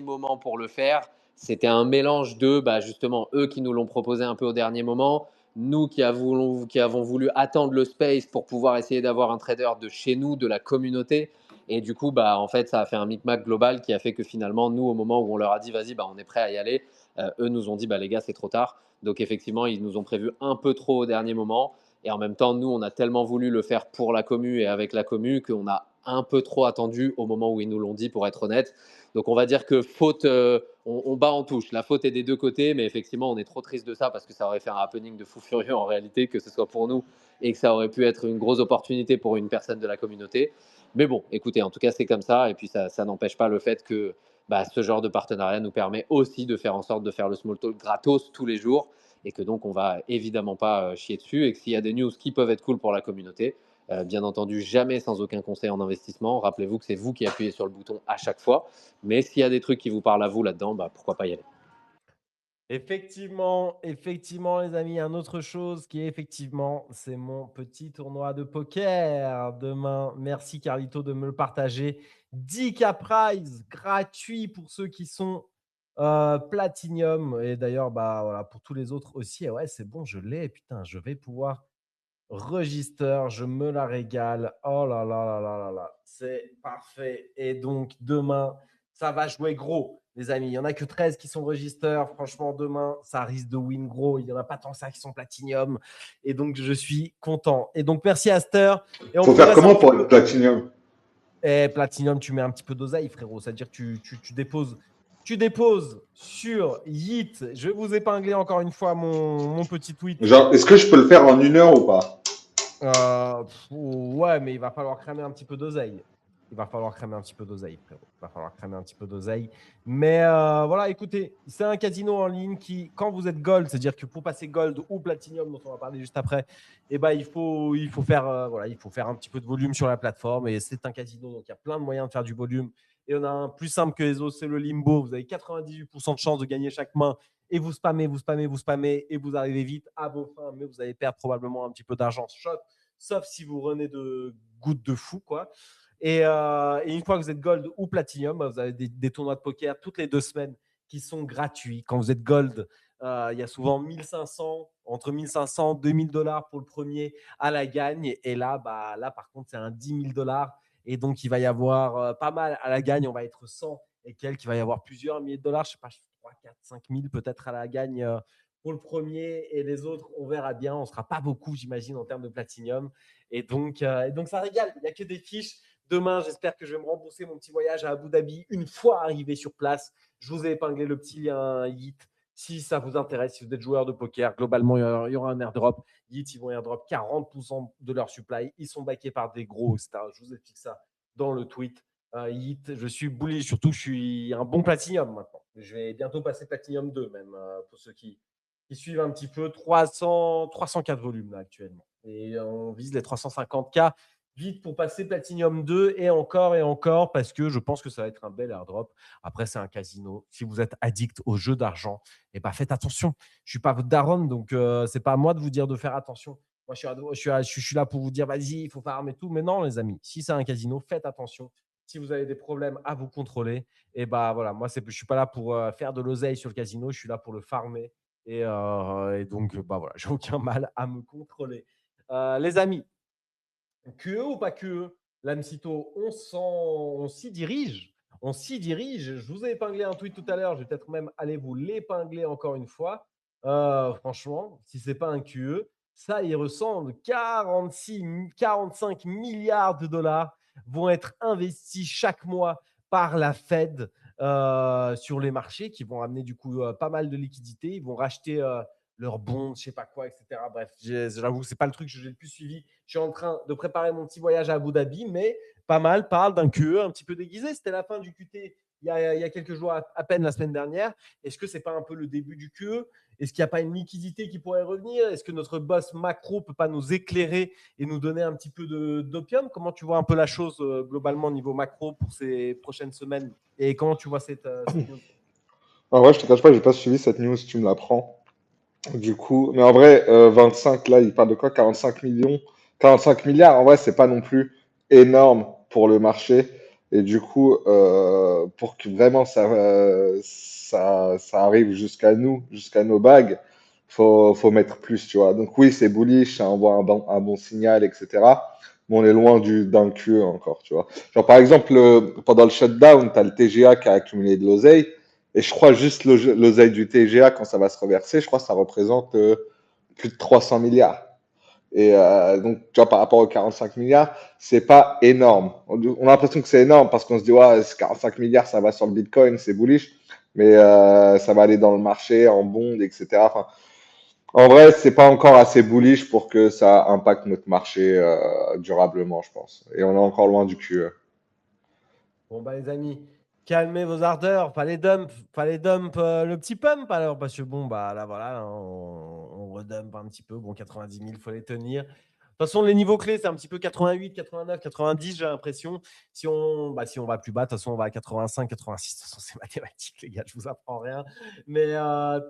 moments pour le faire, c'était un mélange de bah, justement eux qui nous l'ont proposé un peu au dernier moment, nous qui avons voulu attendre le space pour pouvoir essayer d'avoir un trader de chez nous, de la communauté. Et du coup, bah, en fait, ça a fait un micmac global qui a fait que finalement, nous, au moment où on leur a dit vas-y, bah, on est prêt à y aller, eux nous ont dit bah, les gars, c'est trop tard. Donc effectivement, ils nous ont prévu un peu trop au dernier moment. Et en même temps, nous, on a tellement voulu le faire pour la commu et avec la commu qu'on a un peu trop attendu au moment où ils nous l'ont dit, pour être honnête. Donc on va dire que faute, on bat en touche. La faute est des deux côtés, mais effectivement, on est trop triste de ça parce que ça aurait fait un happening de fou furieux en réalité, que ce soit pour nous et que ça aurait pu être une grosse opportunité pour une personne de la communauté. Mais bon, écoutez, en tout cas, c'est comme ça. Et puis, ça n'empêche pas le fait que bah, ce genre de partenariat nous permet aussi de faire en sorte de faire le small talk gratos tous les jours et que donc on va évidemment pas chier dessus et que s'il y a des news qui peuvent être cool pour la communauté, bien entendu, jamais sans aucun conseil en investissement. Rappelez-vous que c'est vous qui appuyez sur le bouton à chaque fois. Mais s'il y a des trucs qui vous parlent à vous là-dedans, bah, pourquoi pas y aller. Effectivement, les amis, une autre chose qui est effectivement, c'est mon petit tournoi de poker demain. Merci Carlito de me le partager. 10K prize gratuit pour ceux qui sont Platinum, et d'ailleurs, bah, voilà, pour tous les autres aussi. Et ouais, c'est bon, je l'ai. Putain, je vais pouvoir register. Je me la régale. Oh là là là là là là. C'est parfait. Et donc, demain, ça va jouer gros, les amis. Il n'y en a que 13 qui sont register. Franchement, demain, ça risque de win gros. Il n'y en a pas tant que ça qui sont platinum. Et donc, je suis content. Et donc, merci Aster. Et on Faut faire progresse un comment petit pour peu. être platinum? Et Platinum, tu mets un petit peu d'oseille, frérot. C'est-à-dire que tu déposes sur Yeet. Je vais vous épingler encore une fois mon petit tweet. Genre, est-ce que je peux le faire en 1 heure ou pas? Ouais, mais il va falloir cramer un petit peu d'oseille. Il va falloir cramer un petit peu d'oseille, frérot. Il va falloir cramer un petit peu d'oseille. Mais voilà, écoutez, c'est un casino en ligne qui, quand vous êtes gold, c'est-à-dire que pour passer gold ou platinum, dont on va parler juste après, eh ben, il faut faire, voilà, il faut faire un petit peu de volume sur la plateforme. Et c'est un casino, donc il y a plein de moyens de faire du volume. Et on a un plus simple que les autres, c'est le limbo. Vous avez 98% de chance de gagner chaque main. Et vous spammez, vous spammez, vous spammez. Et vous arrivez vite à vos fins. Mais vous allez perdre probablement un petit peu d'argent shot, sauf si vous renez de gouttes de fou, quoi. Et une fois que vous êtes gold ou platinum, vous avez des tournois de poker toutes les 2 semaines qui sont gratuits. Quand vous êtes gold, il y a souvent 1500, entre 1500 et 2000 $ pour le premier à la gagne. Et là, là par contre, c'est un 10 000 $. Et donc, il va y avoir pas mal à la gagne. On va être 100 et quelques. Il va y avoir plusieurs milliers de dollars. Je ne sais pas, 3, 4, 5 000 peut-être à la gagne pour le premier. Et les autres, on verra bien. On ne sera pas beaucoup, j'imagine, en termes de platinum. Et donc, ça régale. Il n'y a que des fiches. Demain, j'espère que je vais me rembourser mon petit voyage à Abu Dhabi une fois arrivé sur place. Je vous ai épinglé le petit lien Yeet. Si ça vous intéresse, si vous êtes joueur de poker, globalement, il y aura un airdrop. Yeet, ils vont airdrop 40% de leur supply. Ils sont backés par des gros stars. Je vous explique ça dans le tweet. Yeet, je suis bullish. Surtout, je suis un bon platinum maintenant. Je vais bientôt passer platinum 2 même, pour ceux qui suivent un petit peu. 304 volumes là, actuellement. Et on vise les 350K vite pour passer Platinum 2 et encore parce que je pense que ça va être un bel airdrop. Après, c'est un casino. Si vous êtes addict aux jeux d'argent, faites attention. Je ne suis pas votre daron, donc ce n'est pas à moi de vous dire de faire attention. Moi, je suis là pour vous dire, vas-y, il faut farmer tout. Mais non, les amis, si c'est un casino, faites attention. Si vous avez des problèmes à vous contrôler, voilà, moi, je ne suis pas là pour faire de l'oseille sur le casino, je suis là pour le farmer. Et donc, voilà, j'ai aucun mal à me contrôler. Les amis, QE ou pas QE, l'AMCITO, on s'y dirige. On s'y dirige. Je vous ai épinglé un tweet tout à l'heure. Je vais peut-être même aller vous l'épingler encore une fois. Franchement, si ce n'est pas un QE, ça y ressemble. 45 milliards de dollars vont être investis chaque mois par la Fed sur les marchés, qui vont amener du coup pas mal de liquidités. Ils vont racheter leurs bons, je sais pas quoi, etc. Bref, j'avoue que ce n'est pas le truc que j'ai le plus suivi. Je suis en train de préparer mon petit voyage à Abu Dhabi, mais pas mal parle d'un QE un petit peu déguisé. C'était la fin du QT il y a quelques jours à peine la semaine dernière. Est-ce que ce n'est pas un peu le début du QE? Est-ce qu'il n'y a pas une liquidité qui pourrait revenir? Est-ce que notre boss macro ne peut pas nous éclairer et nous donner un petit peu d'opium? Comment tu vois un peu la chose globalement au niveau macro pour ces prochaines semaines? Et comment tu vois cette news? En vrai, je te cache pas, j'ai pas suivi cette news, tu me l'apprends. Du coup, mais en vrai, 25, là, il parle de quoi? 45 millions? 45 milliards, en vrai, c'est pas non plus énorme pour le marché. Et du coup, pour que vraiment ça arrive jusqu'à nous, jusqu'à nos bagues, faut mettre plus, tu vois. Donc oui, c'est bullish, ça envoie un bon signal, etc. Mais on est loin d'un QE encore, tu vois. Genre, par exemple, pendant le shutdown, tu as le TGA qui a accumulé de l'oseille. Et je crois juste l'oseille du TGA, quand ça va se reverser, je crois que ça représente plus de 300 milliards. Et donc, tu vois, par rapport aux 45 milliards, c'est pas énorme. On a l'impression que c'est énorme parce qu'on se dit, ouais, 45 milliards, ça va sur le Bitcoin, c'est bullish, mais ça va aller dans le marché, en bond, etc. Enfin, en vrai, c'est pas encore assez bullish pour que ça impacte notre marché durablement, je pense. Et on est encore loin du QE. Bon, les amis, calmez vos ardeurs. Fallait dump le petit pump alors. Parce que bon, là, voilà, on redump un petit peu. Bon, 90 000, il faut les tenir. De toute façon, les niveaux clés, c'est un petit peu 88, 89, 90, j'ai l'impression. Si on va plus bas, de toute façon, on va à 85, 86. De toute façon, c'est mathématique, les gars, je vous apprends rien. Mais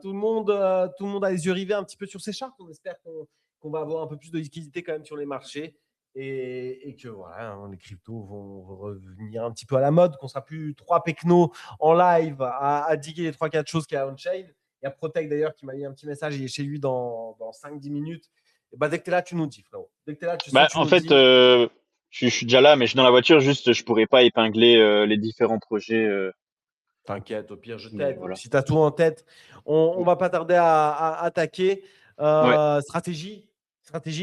tout le monde a les yeux rivés un petit peu sur ces chartes. On espère qu'on va avoir un peu plus de liquidité quand même sur les marchés. et que voilà, les cryptos vont revenir un petit peu à la mode, qu'on sera plus 3 pecnos en live à diguer les 3-4 choses qu'il y a on-chain. Il y a Protect d'ailleurs qui m'a mis un petit message, il est chez lui dans 5-10 minutes. Et bah, dès que tu es là, tu nous dis, frérot. Dès que tu es là, tu sais, tu En nous fait, dis. je suis déjà là, mais je suis dans la voiture. Juste, je pourrais pas épingler les différents projets. T'inquiète, au pire, je Mais t'aide. voilà. Si tu as tout en tête, on va pas tarder à attaquer. Ouais. Stratégie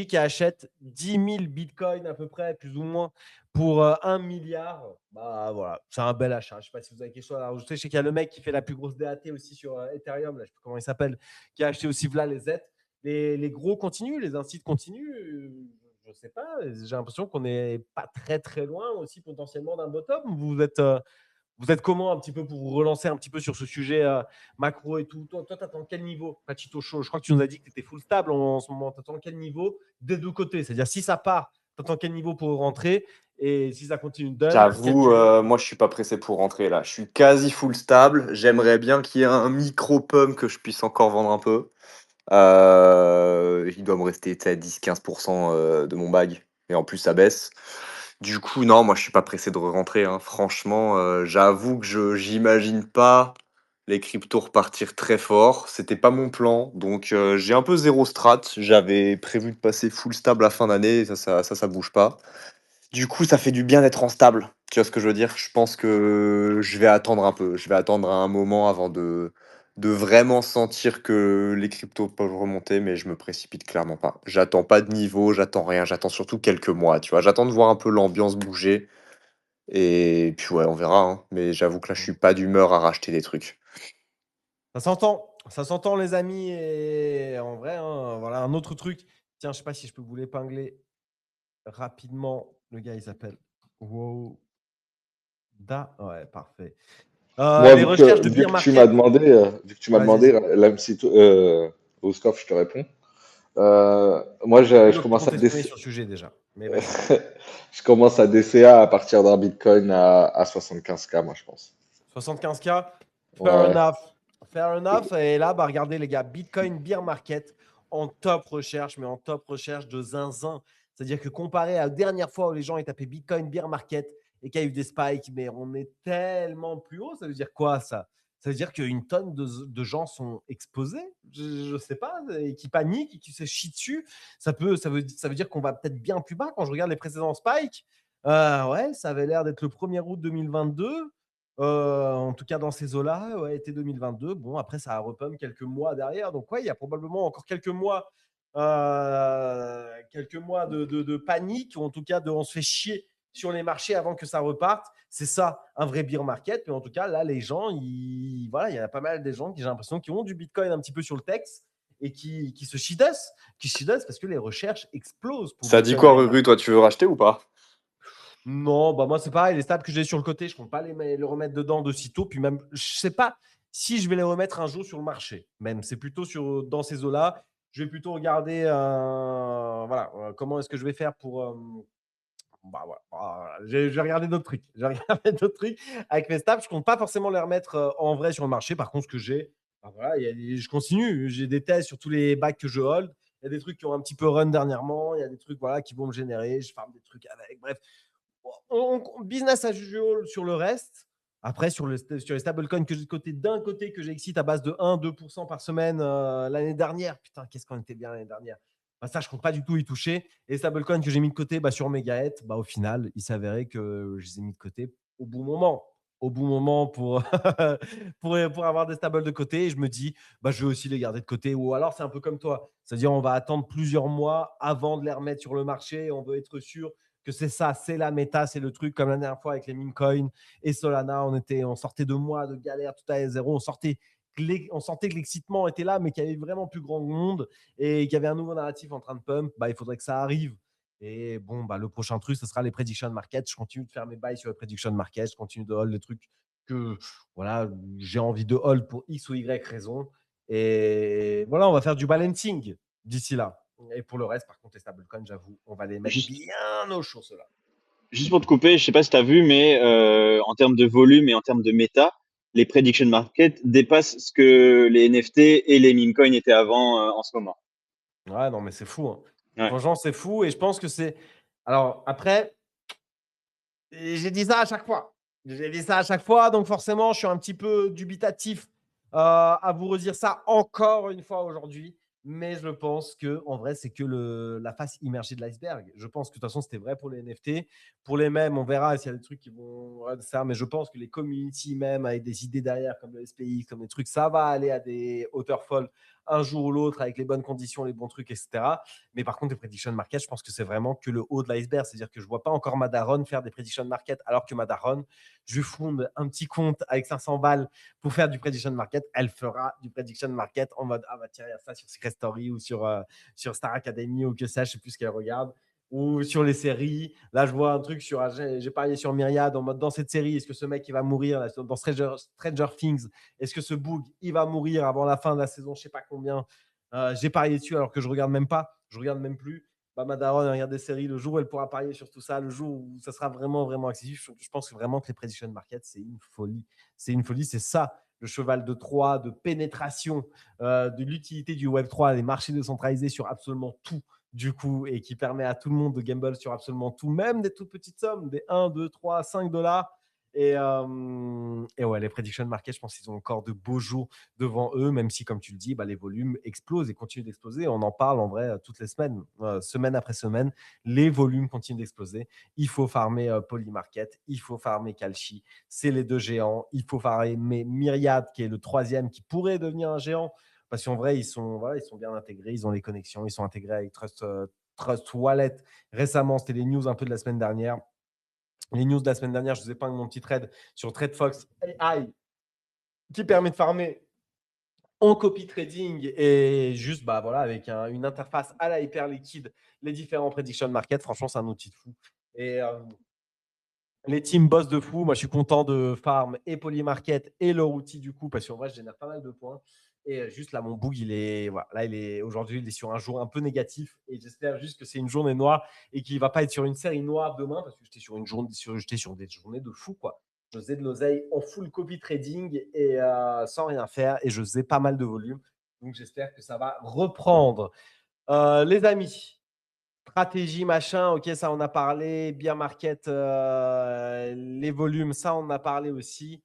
qui achète 10 000 bitcoins à peu près, plus ou moins, pour 1 milliard. Bah voilà, c'est un bel achat. Je ne sais pas si vous avez quelque chose à rajouter. Je sais qu'il y a le mec qui fait la plus grosse DAT aussi sur Ethereum, là, je ne sais plus comment il s'appelle, qui a acheté aussi Vla les Z. Les gros continuent, les incits continuent. Je ne sais pas. J'ai l'impression qu'on n'est pas très très loin aussi potentiellement d'un bottom. Vous êtes comment un petit peu pour vous relancer un petit peu sur ce sujet macro et tout? Toi, t'attends quel niveau, Pachito Show? Je crois que tu nous as dit que tu étais full stable en ce moment. T'attends quel niveau des deux côtés? C'est-à-dire, si ça part, t'attends quel niveau pour rentrer? Et si ça continue de donne, quel J'avoue, niveau? moi, je suis pas pressé pour rentrer là. Je suis quasi full stable. J'aimerais bien qu'il y ait un micro pump que je puisse encore vendre un peu. Il doit me rester, tu sais, 10-15% de mon bag. Et en plus, ça baisse. Du coup, non, moi, je suis pas pressé de rentrer, hein. Franchement, j'avoue que j'imagine pas les cryptos repartir très fort. C'était pas mon plan. Donc, j'ai un peu zéro strat. J'avais prévu de passer full stable à fin d'année. Ça bouge pas. Du coup, ça fait du bien d'être en stable. Tu vois ce que je veux dire? Je pense que je vais attendre un peu. Je vais attendre un moment avant de vraiment sentir que les cryptos peuvent remonter, mais je me précipite clairement pas. J'attends pas de niveau, j'attends rien, j'attends surtout quelques mois, tu vois. J'attends de voir un peu l'ambiance bouger. Et puis ouais, on verra, hein. Mais j'avoue que là, je suis pas d'humeur à racheter des trucs. Ça s'entend, les amis. Et en vrai, hein, voilà un autre truc. Tiens, je sais pas si je peux vous l'épingler rapidement. Le gars, il s'appelle Wow. Ouais, parfait. Moi, Les recherches de vu beer que tu m'as market. demandé, Vas-y, vas-y. l'AMC, Oskov, je te réponds. Moi, Je je veux commence qu'on à t'exprime sur le sujet déjà. Mais vas-y. je commence à DCA à partir d'un Bitcoin à 75K, moi, je pense. 75K, fair Ouais. enough. Fair enough. Et là, bah, regardez les gars, Bitcoin Beer Market en top recherche, mais en top recherche de zinzin. C'est-à-dire que comparé à la dernière fois où les gens ont tapé Bitcoin Beer Market et qu'il y a eu des spikes, mais on est tellement plus haut. Ça veut dire quoi ça? Ça veut dire qu'une tonne de gens sont exposés, je ne sais pas, et qui paniquent, et qui se chient dessus. Ça veut dire qu'on va peut-être bien plus bas quand je regarde les précédents spikes. Ouais, ça avait l'air d'être le 1er août 2022. En tout cas, dans ces eaux-là, ouais, été 2022. Bon, après, ça a repump quelques mois derrière. Donc, ouais, il y a probablement encore quelques mois de panique, ou en tout cas, on se fait chier sur les marchés avant que ça reparte. C'est ça, un vrai bear market. Mais en tout cas, là, les gens, voilà, il y a pas mal des gens qui, j'ai l'impression, qui ont du Bitcoin un petit peu sur le texte et qui se chidessent, parce que les recherches explosent pour Ça dit Bitcoin quoi, Bear Ruru? Market. Toi, tu veux racheter ou pas? Non, bah moi c'est pareil, les stats que j'ai sur le côté, je ne compte pas les remettre dedans de sitôt. Puis même, je ne sais pas si je vais les remettre un jour sur le marché. Même, c'est plutôt dans ces eaux-là. Je vais plutôt regarder voilà, comment est-ce que je vais faire pour. Bah, voilà. Je vais regarder d'autres trucs. Je vais regarder d'autres trucs avec mes stats. Je ne compte pas forcément les remettre en vrai sur le marché. Par contre, ce que j'ai, bah, voilà, je continue. J'ai des tests sur tous les bacs que je hold. Il y a des trucs qui ont un petit peu run dernièrement. Il y a des trucs voilà, qui vont me générer. Je farme des trucs avec. Bref, business as usual sur le reste. Après, sur les stablecoins que j'ai de côté, d'un côté que j'excite à base de 1-2% par semaine l'année dernière. Putain, qu'est-ce qu'on était bien l'année dernière. Bah, ça, je ne compte pas du tout y toucher. Et les stablecoins que j'ai mis de côté sur Megahet, bah, au final, il s'avérait que je les ai mis de côté au bon moment. Au bon moment pour, pour avoir des stables de côté. Et je me dis, bah, je vais aussi les garder de côté. Ou alors, c'est un peu comme toi. C'est-à-dire, on va attendre plusieurs mois avant de les remettre sur le marché. On veut être sûr que c'est ça, c'est la méta, c'est le truc, comme la dernière fois avec les meme coins et Solana, on sortait de mois de galère, tout à zéro, on sentait que l'excitement était là, mais qu'il y avait vraiment plus grand monde et qu'il y avait un nouveau narratif en train de pump. Bah, il faudrait que ça arrive. Et bon, bah, le prochain truc, ce sera les prediction market. Je continue de faire mes bails sur les prediction market. Je continue de hold les trucs que voilà, j'ai envie de hold pour X ou Y raison. Et voilà, on va faire du balancing d'ici là. Et pour le reste, par contre, les stablecoins, j'avoue, on va les mettre Juste, bien au chaud, ceux-là. juste pour te couper, je sais pas si tu as vu, mais en termes de volume et en termes de méta, les prediction market dépassent ce que les NFT et les meme coins étaient avant en ce moment. Ouais, non, mais c'est fou. Hein. Ouais. Franchement, c'est fou. Et je pense que c'est Alors après, j'ai dit ça à chaque fois. J'ai dit ça à chaque fois, donc forcément, je suis un petit peu dubitatif à vous redire ça encore une fois aujourd'hui. Mais je pense que en vrai, c'est que la face immergée de l'iceberg. Je pense que de toute façon, c'était vrai pour les NFT. Pour les mêmes, on verra s'il y a des trucs qui vont ça. Mais je pense que les community même avec des idées derrière, comme le SPI, comme des trucs, ça va aller à des hauteurs folles un jour ou l'autre avec les bonnes conditions, les bons trucs, etc. Mais par contre, les prediction market, je pense que c'est vraiment que le haut de l'iceberg. C'est-à-dire que je ne vois pas encore Madaron faire des prediction market, alors que Madaron, je lui fonde un petit compte avec 500 balles pour faire du prediction market. Elle fera du prediction market en mode ah bah tiens, il y a ça sur Secret Story ou sur Star Academy ou que ça, je ne sais plus ce qu'elle regarde. Ou sur les séries. Là, je vois un truc sur. J'ai parié sur Myriad en mode dans cette série, est-ce que ce mec il va mourir là, dans Stranger Things? Est-ce que ce Boog il va mourir avant la fin de la saison? Je ne sais pas combien. J'ai parié dessus alors que je regarde même pas, je regarde même plus. Bah, ma daronne, elle regarde des séries. Le jour où elle pourra parier sur tout ça, le jour où ça sera vraiment, vraiment accessible, je pense que vraiment que les prediction market, c'est une folie. C'est une folie, c'est ça, le cheval de Troie, de pénétration, de l'utilité du Web3, des marchés décentralisés sur absolument tout, du coup, et qui permet à tout le monde de gamble sur absolument tout, même des toutes petites sommes, des 1, 2, 3, 5 dollars. Et ouais, les prediction market, je pense qu'ils ont encore de beaux jours devant eux, même si, comme tu le dis, bah, les volumes explosent et continuent d'exploser. On en parle en vrai toutes les semaines, semaine après semaine, les volumes continuent d'exploser. Il faut farmer Polymarket, il faut farmer Kalshi, c'est les deux géants. Il faut farmer Myriad, qui est le troisième, qui pourrait devenir un géant, parce qu'en vrai, ils sont bien intégrés, ils ont les connexions, ils sont intégrés avec Trust Wallet. Récemment, c'était les news un peu de la semaine dernière. Les news de la semaine dernière, je vous ai pas mon petit trade sur TradeFox AI qui permet de farmer en copy trading et juste bah, voilà, avec une interface à la hyper liquide, les différents prediction market. Franchement, c'est un outil de fou. Et les teams boss de fou. Moi, je suis content de farm et Polymarket et leur outil du coup, parce qu'en vrai, je génère pas mal de points. Et juste là, mon book, il est, voilà, là, aujourd'hui, il est sur un jour un peu négatif. Et j'espère juste que c'est une journée noire et qu'il ne va pas être sur une série noire demain, parce que j'étais sur des journées de fou, quoi. Je faisais de l'oseille en full copy trading et sans rien faire. Et je faisais pas mal de volume. Donc, j'espère que ça va reprendre. Les amis, stratégie, machin, ok, ça on a parlé. Bear market, les volumes, ça on a parlé aussi.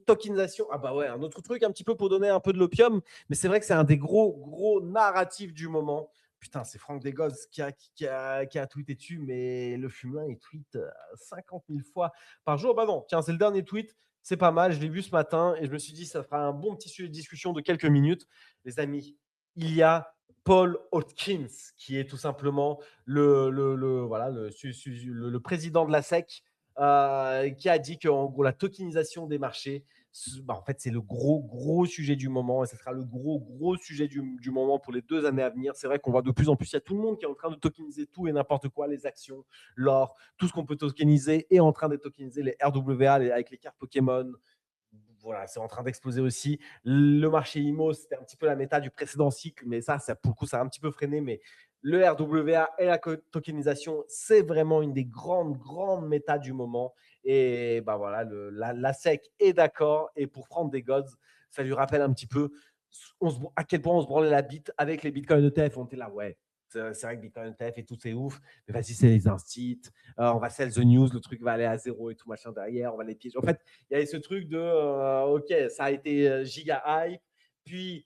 Tokenisation, ah bah ouais, un autre truc un petit peu pour donner un peu de l'opium, mais c'est vrai que c'est un des gros narratifs du moment. Putain, c'est Franck Desgos qui a tweeté dessus, mais le fumelin, il tweet 50 000 fois par jour. Bah non, tiens, c'est le dernier tweet, c'est pas mal, je l'ai vu ce matin et je me suis dit, ça fera un bon petit sujet de discussion de quelques minutes. Les amis, il y a Paul Hawkins, qui est tout simplement le président de la SEC, qui a dit qu'en gros, la tokenisation des marchés, en fait, c'est le gros sujet du moment et ce sera le gros sujet du moment pour les 2 années à venir. C'est vrai qu'on voit de plus en plus, il y a tout le monde qui est en train de tokeniser tout et n'importe quoi, les actions, l'or, tout ce qu'on peut tokeniser est en train de tokeniser les RWA avec les cartes Pokémon. Voilà, c'est en train d'exploser aussi. Le marché IMO, c'était un petit peu la méta du précédent cycle, mais ça pour le coup, ça a un petit peu freiné. Mais le RWA et la tokenisation, c'est vraiment une des grandes méta du moment. Et bah voilà, la SEC est d'accord. Et pour Franck Desgos, ça lui rappelle un petit peu à quel point on se branlait la bite avec les Bitcoin ETF. On était là, ouais, c'est vrai que Bitcoin ETF et tout, c'est ouf. Mais vas-y, c'est les instits. On va sell the news, le truc va aller à zéro et tout machin derrière. On va les piéger. En fait, il y avait ce truc de OK, ça a été giga hype, puis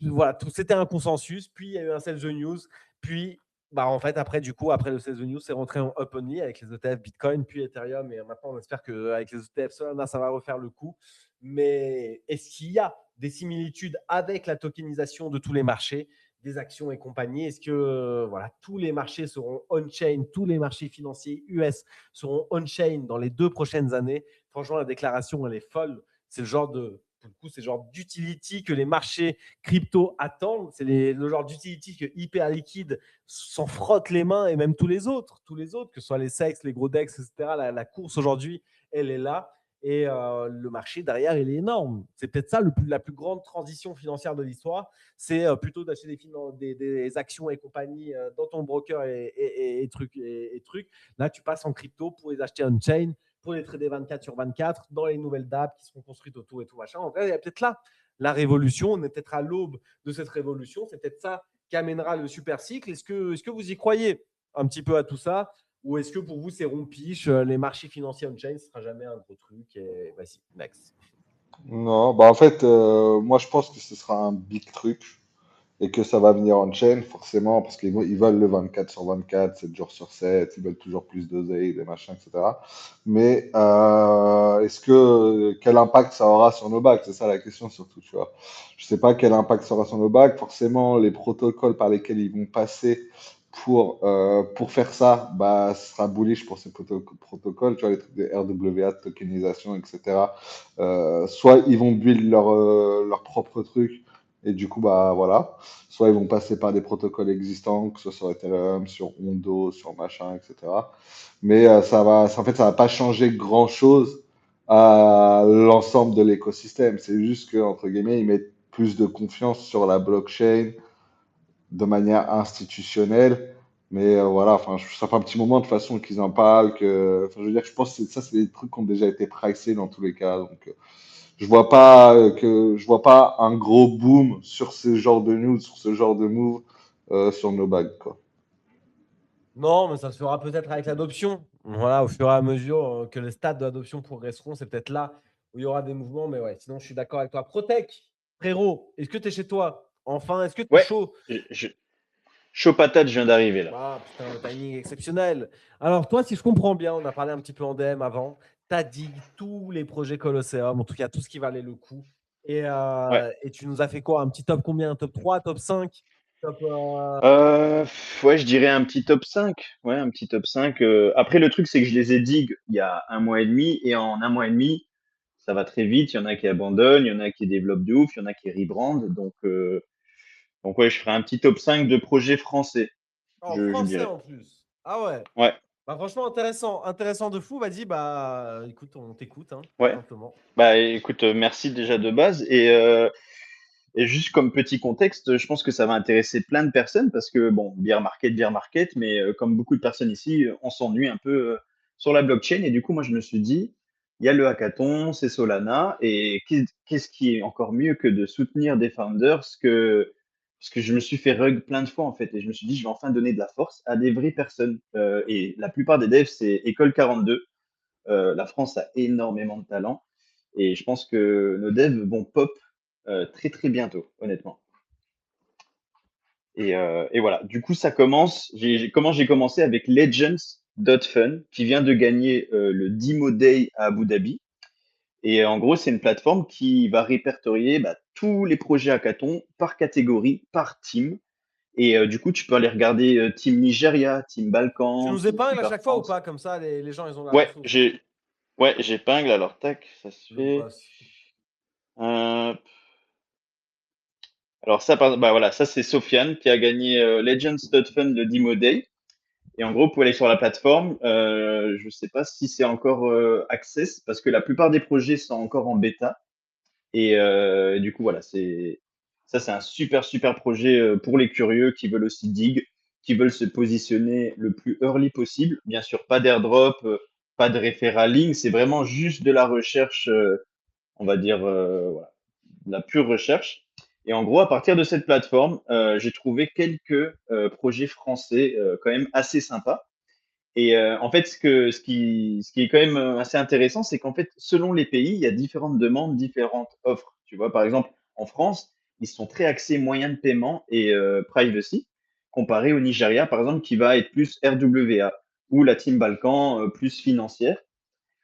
voilà, c'était un consensus, puis il y a eu un sell the news, puis bah, en fait, après le sell the news, c'est rentré en up only avec les ETF Bitcoin, puis Ethereum, et maintenant on espère qu'avec les ETF Solana, ça va refaire le coup. Mais est-ce qu'il y a des similitudes avec la tokenisation de tous les marchés, des actions et compagnie? Est-ce que voilà, tous les marchés seront on-chain, tous les marchés financiers US seront on-chain dans les 2 prochaines années? Franchement, la déclaration, elle est folle. C'est le genre d'utility que les marchés crypto attendent. C'est le genre d'utility que hyper liquide s'en frotte les mains, et même tous les autres, que ce soit les SEX, les gros DEX, etc. La course aujourd'hui, elle est là. Et le marché derrière, il est énorme. C'est peut-être ça la plus grande transition financière de l'histoire. C'est plutôt d'acheter des actions et compagnie dans ton broker et trucs. Là, tu passes en crypto pour les acheter on-chain, pour les trader 24/24 dans les nouvelles dApps qui seront construites autour et tout machin. En vrai, il y a peut-être là la révolution. On est peut-être à l'aube de cette révolution. C'est peut-être ça qui amènera le super cycle. Est-ce que vous y croyez? un petit peu à tout ça? Ou est-ce que pour vous, c'est rompiche, les marchés financiers on-chain, ce sera jamais un gros truc et vas-y, next. Non, bah en fait, moi je pense que ce sera un big truc et que ça va venir en chaîne, forcément, parce qu'ils veulent le 24 sur 24, 7 jours sur 7, ils veulent toujours plus d'oseille, des machins, etc. Mais quel impact ça aura sur nos bacs? C'est ça la question surtout, tu vois. Je sais pas quel impact ça aura sur nos bacs. Forcément, les protocoles par lesquels ils vont passer pour faire ça, bah, ce sera bullish pour ces protocoles, tu vois, les trucs de RWA, de tokenisation, etc. Soit ils vont build leur propre truc, et du coup, bah voilà. Soit ils vont passer par des protocoles existants, que ce soit sur Ethereum, sur Ondo, sur machin, etc. Mais en fait, ça va pas changer grand-chose à l'ensemble de l'écosystème. C'est juste que, entre guillemets, ils mettent plus de confiance sur la blockchain de manière institutionnelle. Mais voilà, enfin, ça fait un petit moment de toute façon qu'ils en parlent. Enfin, je veux dire, je pense que ça, c'est des trucs qui ont déjà été pricés dans tous les cas. Donc, je vois pas un gros boom sur ce genre de news, sur ce genre de move sur nos bagues, quoi. Non, mais ça se fera peut-être avec l'adoption. Voilà, au fur et à mesure que les stades de l'adoption progresseront, c'est peut-être là où il y aura des mouvements. Mais ouais, sinon, je suis d'accord avec toi. Protec, frérot, est-ce que tu es chez toi? Enfin, est-ce que tu es Ouais, chaud? chaud patate, je viens d'arriver là. Ah, putain, le timing exceptionnel. Alors, toi, si je comprends bien, on a parlé un petit peu en DM avant, tu as dit tous les projets Colosseum, en tout cas tout ce qui valait le coup. Ouais. Et tu nous as fait quoi? Un petit top combien? Un top 3, top 5, top, Ouais, je dirais un petit top 5. Ouais, un petit top 5. Après, le truc, c'est que je les ai dig il y a un mois et demi, et en un mois et demi, ça va très vite. Il y en a qui abandonnent, il y en a qui développent de ouf, il y en a qui rebrandent. Donc ouais, je ferai un petit top 5 de projets français, en je français dirais. en plus. Ah ouais. Ouais, Bah, franchement, intéressant. Intéressant de fou. Vas-y, bah, écoute, on t'écoute, hein, tout ouais. simplement. Bah écoute, merci déjà de base. Et juste comme petit contexte, je pense que ça va intéresser plein de personnes parce que, bon, bear market, mais comme beaucoup de personnes ici, on s'ennuie un peu sur la blockchain. Et du coup, moi, je me suis dit, il y a le hackathon, c'est Solana, et qu'est-ce qui est encore mieux que de soutenir des founders parce que je me suis fait rug plein de fois, en fait, et je me suis dit, je vais enfin donner de la force à des vraies personnes. Et la plupart des devs, c'est École 42. La France a énormément de talent. Et je pense que nos devs vont pop très très bientôt, honnêtement. Et voilà, du coup, ça commence. Comment j'ai commencé avec Legends.fun, qui vient de gagner le Demo Day à Abu Dhabi. Et en gros, c'est une plateforme qui va répertorier tous les projets hackathon par catégorie, par team. Et du coup, tu peux aller regarder Team Nigeria, Team Tu Balkan, nous Team épingles à Super chaque fois ou France. pas? Comme ça, les gens, ils ont la Ouais, ressource. j'épingle. Alors, tac, ça se Le fait. boss. Euh, Alors bah voilà, ça c'est Sofiane qui a gagné Legends.fun le Demo Day. Et en gros, pour aller sur la plateforme, je ne sais pas si c'est encore access parce que la plupart des projets sont encore en bêta. Et du coup, voilà, c'est un super projet pour les curieux qui veulent aussi dig, qui veulent se positionner le plus early possible. Bien sûr, pas d'airdrop, pas de referraling, c'est vraiment juste de la recherche, on va dire, voilà, de la pure recherche. Et en gros, à partir de cette plateforme, j'ai trouvé quelques projets français quand même assez sympas. Et en fait, ce qui est quand même assez intéressant, c'est qu'en fait, selon les pays, il y a différentes demandes, différentes offres. Tu vois, par exemple, en France, ils sont très axés moyens de paiement et privacy, comparé au Nigeria, par exemple, qui va être plus RWA, ou la Team Balkan plus financière.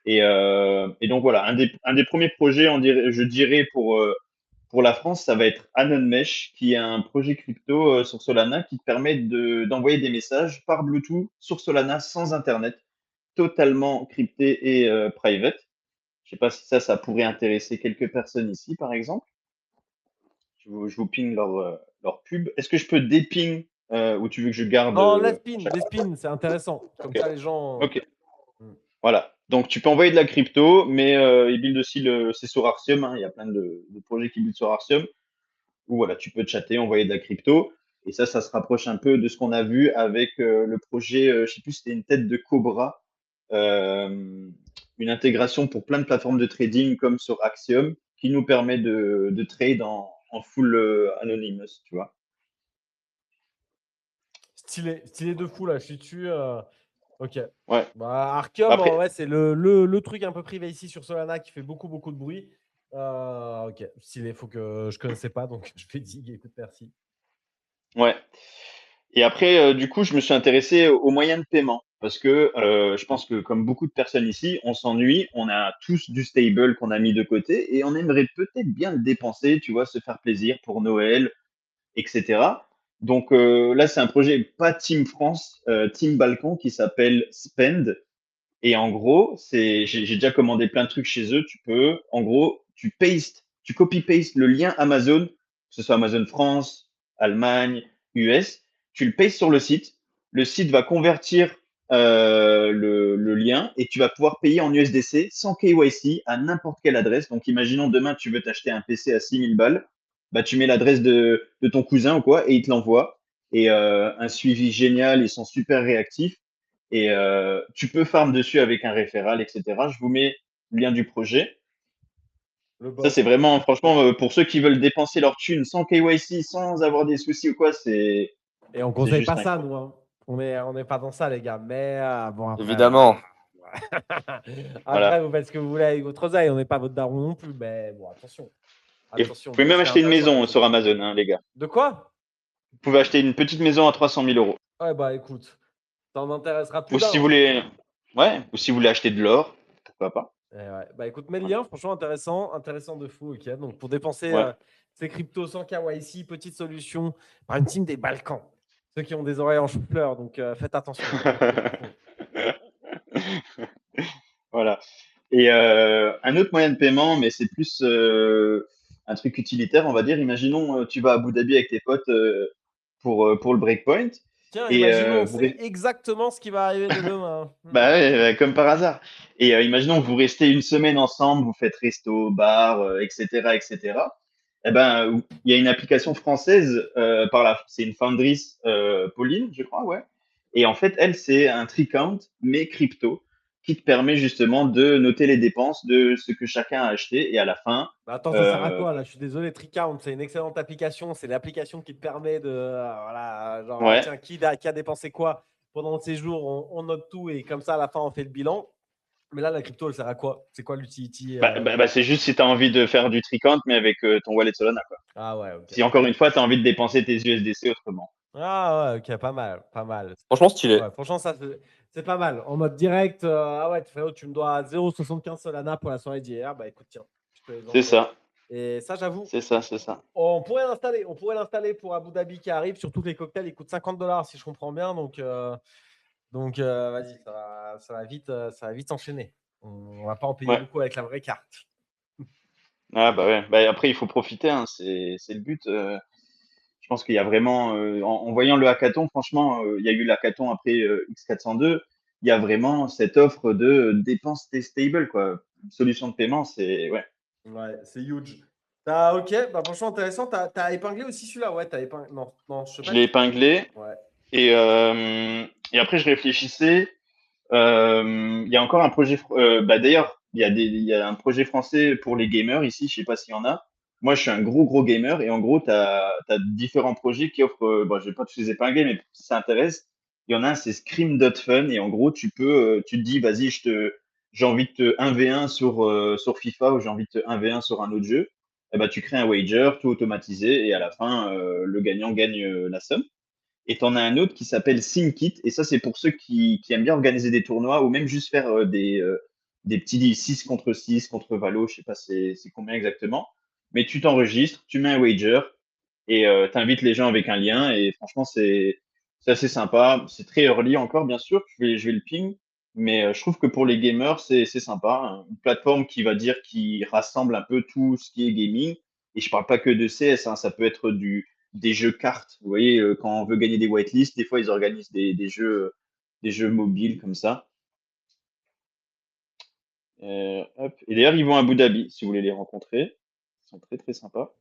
Et donc voilà, un des premiers projets, je dirais, pour la France, ça va être Anon Mesh, qui est un projet crypto sur Solana qui te permet d'envoyer des messages par Bluetooth sur Solana sans Internet, totalement crypté et private. Je sais pas si ça pourrait intéresser quelques personnes ici, par exemple. Je vous ping leur pub. Est-ce que je peux déping ou tu veux que je garde Non, à chaque les fois? spins, c'est intéressant. Comme Ok, ça, les gens. ok. Hmm. Voilà. Donc, tu peux envoyer de la crypto, mais ils build aussi c'est sur Arcium, hein. Il y a plein de projets qui build sur Arcium. Où voilà, tu peux chatter, envoyer de la crypto. Et ça se rapproche un peu de ce qu'on a vu avec le projet, je sais plus, c'était une tête de Cobra, une intégration pour plein de plateformes de trading comme sur Axiom, qui nous permet de trade en full anonymous, tu vois. stylé de fou là, je suis dessus. Ok. Ouais. Bah, Arceum, Après, ouais, c'est le truc un peu privé ici sur Solana qui fait beaucoup de bruit. Ok, stylé, faut que je connaissais pas, donc je fais dig. Écoute, merci. ouais. Et après, du coup, je me suis intéressé aux moyens de paiement parce que je pense que comme beaucoup de personnes ici, on s'ennuie, on a tous du stable qu'on a mis de côté et on aimerait peut-être bien le dépenser, tu vois, se faire plaisir pour Noël, etc. Donc là, c'est un projet pas Team France, Team Balkan qui s'appelle Spend. Et en gros, j'ai déjà commandé plein de trucs chez eux. Tu peux, en gros, tu copy-paste le lien Amazon, que ce soit Amazon France, Allemagne, US. Tu le pastes sur le site. Le site va convertir le lien et tu vas pouvoir payer en USDC sans KYC à n'importe quelle adresse. Donc, imaginons demain, tu veux t'acheter un PC à 6000 balles. Bah, tu mets l'adresse de ton cousin ou quoi et il te l'envoie. Et un suivi génial, ils sont super réactifs. Et tu peux farm dessus avec un référal, etc. Je vous mets le lien du projet. Le Ça, c'est boss. vraiment, franchement, pour ceux qui veulent dépenser leur thune sans KYC, sans avoir des soucis ou quoi, Et on c'est conseille juste pas ça, incroyable. nous. Hein. On n'est pas dans ça, les gars. Mais bon, après, Évidemment. Voilà. après, vous faites ce que vous voulez avec votre oseille. On n'est pas votre daron non plus. Mais bon, attention. Et vous Attention. pouvez Mais même c'est acheter une intéressant maison comme sur truc. Amazon, hein, les gars. De quoi? Vous pouvez acheter une petite maison à 300 000 euros. Ouais, bah écoute, ça en intéressera plus Ou si d'un. vous voulez, ouais, ou si vous voulez acheter de l'or, pourquoi pas. Ouais. Bah écoute, mets le Voilà. lien, franchement intéressant de fou. Ok, donc pour dépenser Ouais. ces cryptos sans KYC, petite solution par une team des Balkans. Ceux qui ont des oreilles en chou-fleur, donc faites attention. Voilà. Et un autre moyen de paiement, mais c'est plus un truc utilitaire, on va dire. Imaginons, tu vas à Abu Dhabi avec tes potes pour le breakpoint. Tiens, Et imaginons, c'est exactement ce qui va arriver de demain. bah ouais, comme par hasard. Et imaginons que vous restez une semaine ensemble, vous faites resto, bar, etc., etc. Eh ben, il y a une application française c'est une Foundry, Pauline, je crois, ouais. Et en fait, elle, c'est un Tricount, mais crypto, qui te permet justement de noter les dépenses de ce que chacun a acheté. Et à la fin, Bah, attends, ça sert à euh, quoi là? Je suis désolé, Tricount, c'est une excellente application. C'est l'application qui te permet de. Voilà, genre, ouais, tiens, qui a dépensé quoi pendant le séjour, on note tout et comme ça, à la fin, on fait le bilan. Mais là, la crypto, elle sert à quoi? C'est quoi l'utility c'est juste si tu as envie de faire du Tricount, mais avec ton wallet Solana, quoi. Ah ouais, ok. Si encore une fois, tu as envie de dépenser tes USDC autrement. Ah ouais, ok, pas mal, pas mal. Franchement, stylé. Ouais, franchement, ça, c'est pas mal. En mode direct, ah ouais, frérot, tu me dois 0,75 Solana pour la soirée d'hier. Bah écoute, tiens, je te les C'est envoie. ça, Et ça, j'avoue, c'est ça, c'est ça. on pourrait l'installer pour Abu Dhabi qui arrive. Surtout que les cocktails, ils coûtent $50 si je comprends bien. Donc vas-y, ça va vite s'enchaîner. On va pas en payer Ouais. beaucoup avec la vraie carte. Ah bah ouais. Bah, après, il faut profiter, hein, c'est le but. Je pense qu'il y a vraiment, en voyant le hackathon, franchement, il y a eu l'hackathon après X402, il y a vraiment cette offre de dépenses stable, quoi. Une solution de paiement, c'est ouais. Ouais, c'est huge. Ok, bah franchement intéressant. T'as épinglé aussi celui-là, ouais, t'as épinglé. Non, je sais Je pas. l'ai épinglé Ouais. et après je réfléchissais. Il y a encore un projet. Bah d'ailleurs, il y a un projet français pour les gamers ici. Je sais pas s'il y en a. Moi, je suis un gros gamer et en gros, tu as différents projets qui offrent. Bon, je vais pas tous les épingler, mais si ça intéresse, il y en a un, c'est Scream.fun et en gros, tu te dis, vas-y, j'ai envie de te 1v1 sur FIFA ou j'ai envie de te 1v1 sur un autre jeu. Et ben, tu crées un wager, tout automatisé et à la fin, le gagnant gagne la somme. Et tu en as un autre qui s'appelle SimKit. Et ça, c'est pour ceux qui aiment bien organiser des tournois ou même juste faire des petits 6 contre 6 contre Valo. Je sais pas c'est combien exactement. Mais tu t'enregistres, tu mets un wager et tu invites les gens avec un lien. Et franchement, c'est assez sympa. C'est très early encore, bien sûr. Je vais le ping. Mais je trouve que pour les gamers, c'est sympa. Une plateforme qui rassemble un peu tout ce qui est gaming. Et je parle pas que de CS, hein, ça peut être des jeux cartes. Vous voyez, quand on veut gagner des whitelists, des fois ils organisent des jeux mobiles comme ça. Hop. Et d'ailleurs, ils vont à Abu Dhabi, si vous voulez les rencontrer. Ils sont très sympas.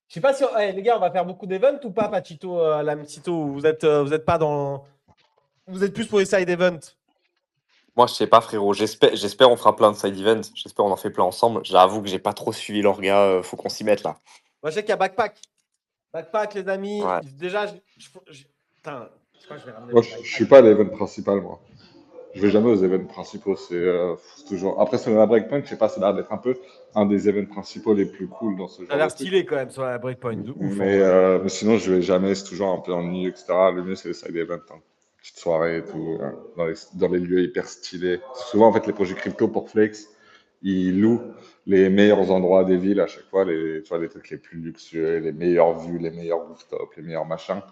Je sais pas si les gars, on va faire beaucoup d'events ou pas, Pachito, Lamtito, ou vous êtes pas dans. Vous êtes plus pour les side events. Moi, je sais pas, frérot. J'espère on fera plein de side events. J'espère on en fait plein ensemble. J'avoue que j'ai pas trop suivi l'orga. Faut qu'on s'y mette là. Moi, je sais qu'il y a Backpack. Backpack, les amis. Ouais. Déjà, putain, Je crois que je vais ramener Moi, mon je iPad. suis pas à l'event principal, moi. Je vais jamais aux events principaux. C'est toujours. Après, sur la Breakpoint, je sais pas, ça a l'air d'être un peu un des events principaux les plus cool dans ce Ça a genre de l'air truc. stylé quand même sur la Breakpoint, de ouf en vrai. Mais sinon, je vais jamais. C'est toujours un peu ennuyeux, etc. Le mieux, c'est les side events, hein. Petite soirée et tout, hein, dans les lieux hyper stylés. Souvent, en fait, les projets crypto pour Flex, ils louent les meilleurs endroits des villes à chaque fois, tu vois, les trucs les plus luxueux, les meilleures vues, les meilleurs rooftops, les meilleurs machins.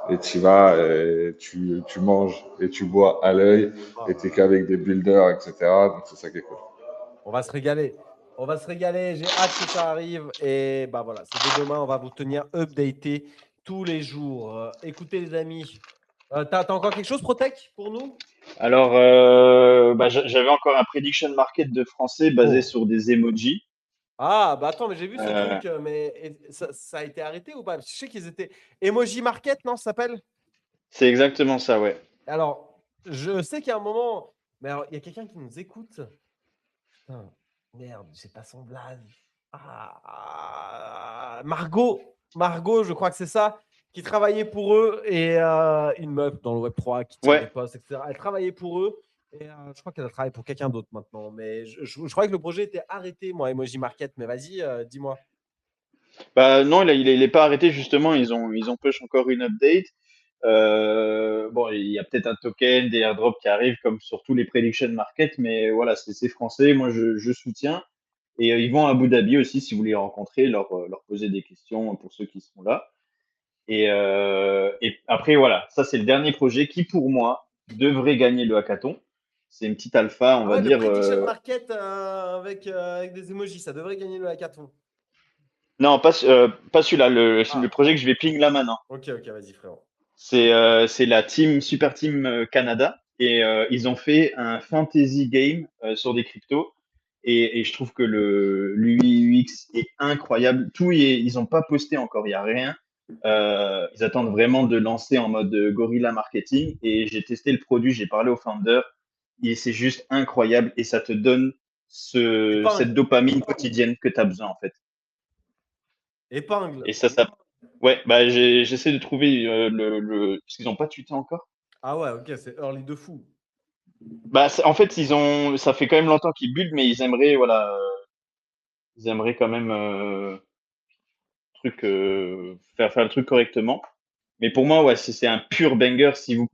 Et tu vas, et tu manges et tu bois à l'œil, Oh et là tu es là. qu'avec des builders, etc. Donc, c'est ça qui est cool. On va se régaler. On va se régaler. J'ai hâte que ça arrive. Et bah voilà, c'est dès demain. On va vous tenir updaté tous les jours. Écoutez, les amis, t'as encore quelque chose, Protec, pour nous? Alors, j'avais encore un prediction market de français basé Oh. sur des emojis. Ah, bah attends, mais j'ai vu ce Euh, truc, mais ça a été arrêté ou pas? Parce que je sais qu'ils étaient. Emoji Market, non, ça s'appelle? c'est exactement ça, ouais. Alors, je sais qu'il y a un moment. Mais alors, il y a quelqu'un qui nous écoute. Putain, merde, j'ai pas son blaze. Margot, je crois que c'est ça, qui travaillait pour eux et une meuf dans le Web3 qui tient des Ouais, posts, etc. Elle travaillait pour eux et je crois qu'elle a travaillé pour quelqu'un d'autre maintenant. Mais je crois que le projet était arrêté, moi, Emoji Market. Mais vas-y, dis-moi. bah non, il est pas arrêté justement. Ils ont push encore une update. Bon, il y a peut-être un token, des airdrops qui arrivent comme sur tous les prediction market, mais voilà, c'est français. Moi, je soutiens. Et ils vont à Abu Dhabi aussi si vous les rencontrez, leur poser des questions pour ceux qui seront là. Et après, voilà, ça c'est le dernier projet qui, pour moi, devrait gagner le hackathon. C'est une petite alpha, on Ah va ouais, le dire. prediction market avec des emojis, ça devrait gagner le hackathon. Non, pas celui-là, le Ah, projet que je vais ping là maintenant. ok, vas-y, frérot. C'est la Super Team Canada. Et ils ont fait un fantasy game sur des cryptos. Et je trouve que l'UI UX est incroyable. Ils n'ont pas posté encore, il n'y a rien. Ils attendent vraiment de lancer en mode gorilla marketing. Et j'ai testé le produit, j'ai parlé au founder. Et c'est juste incroyable. Et ça te donne cette Épingle, dopamine quotidienne que tu as besoin, en fait. épingle. Et ça. Ouais, bah j'essaie de trouver parce qu'ils n'ont pas tweeté encore. Ah ouais, ok, c'est early de fou. Bah, en fait, ça fait quand même longtemps qu'ils buildent, mais ils aimeraient, voilà, ils aimeraient quand même faire le truc correctement. Mais pour moi, ouais, c'est un pur banger. Si vous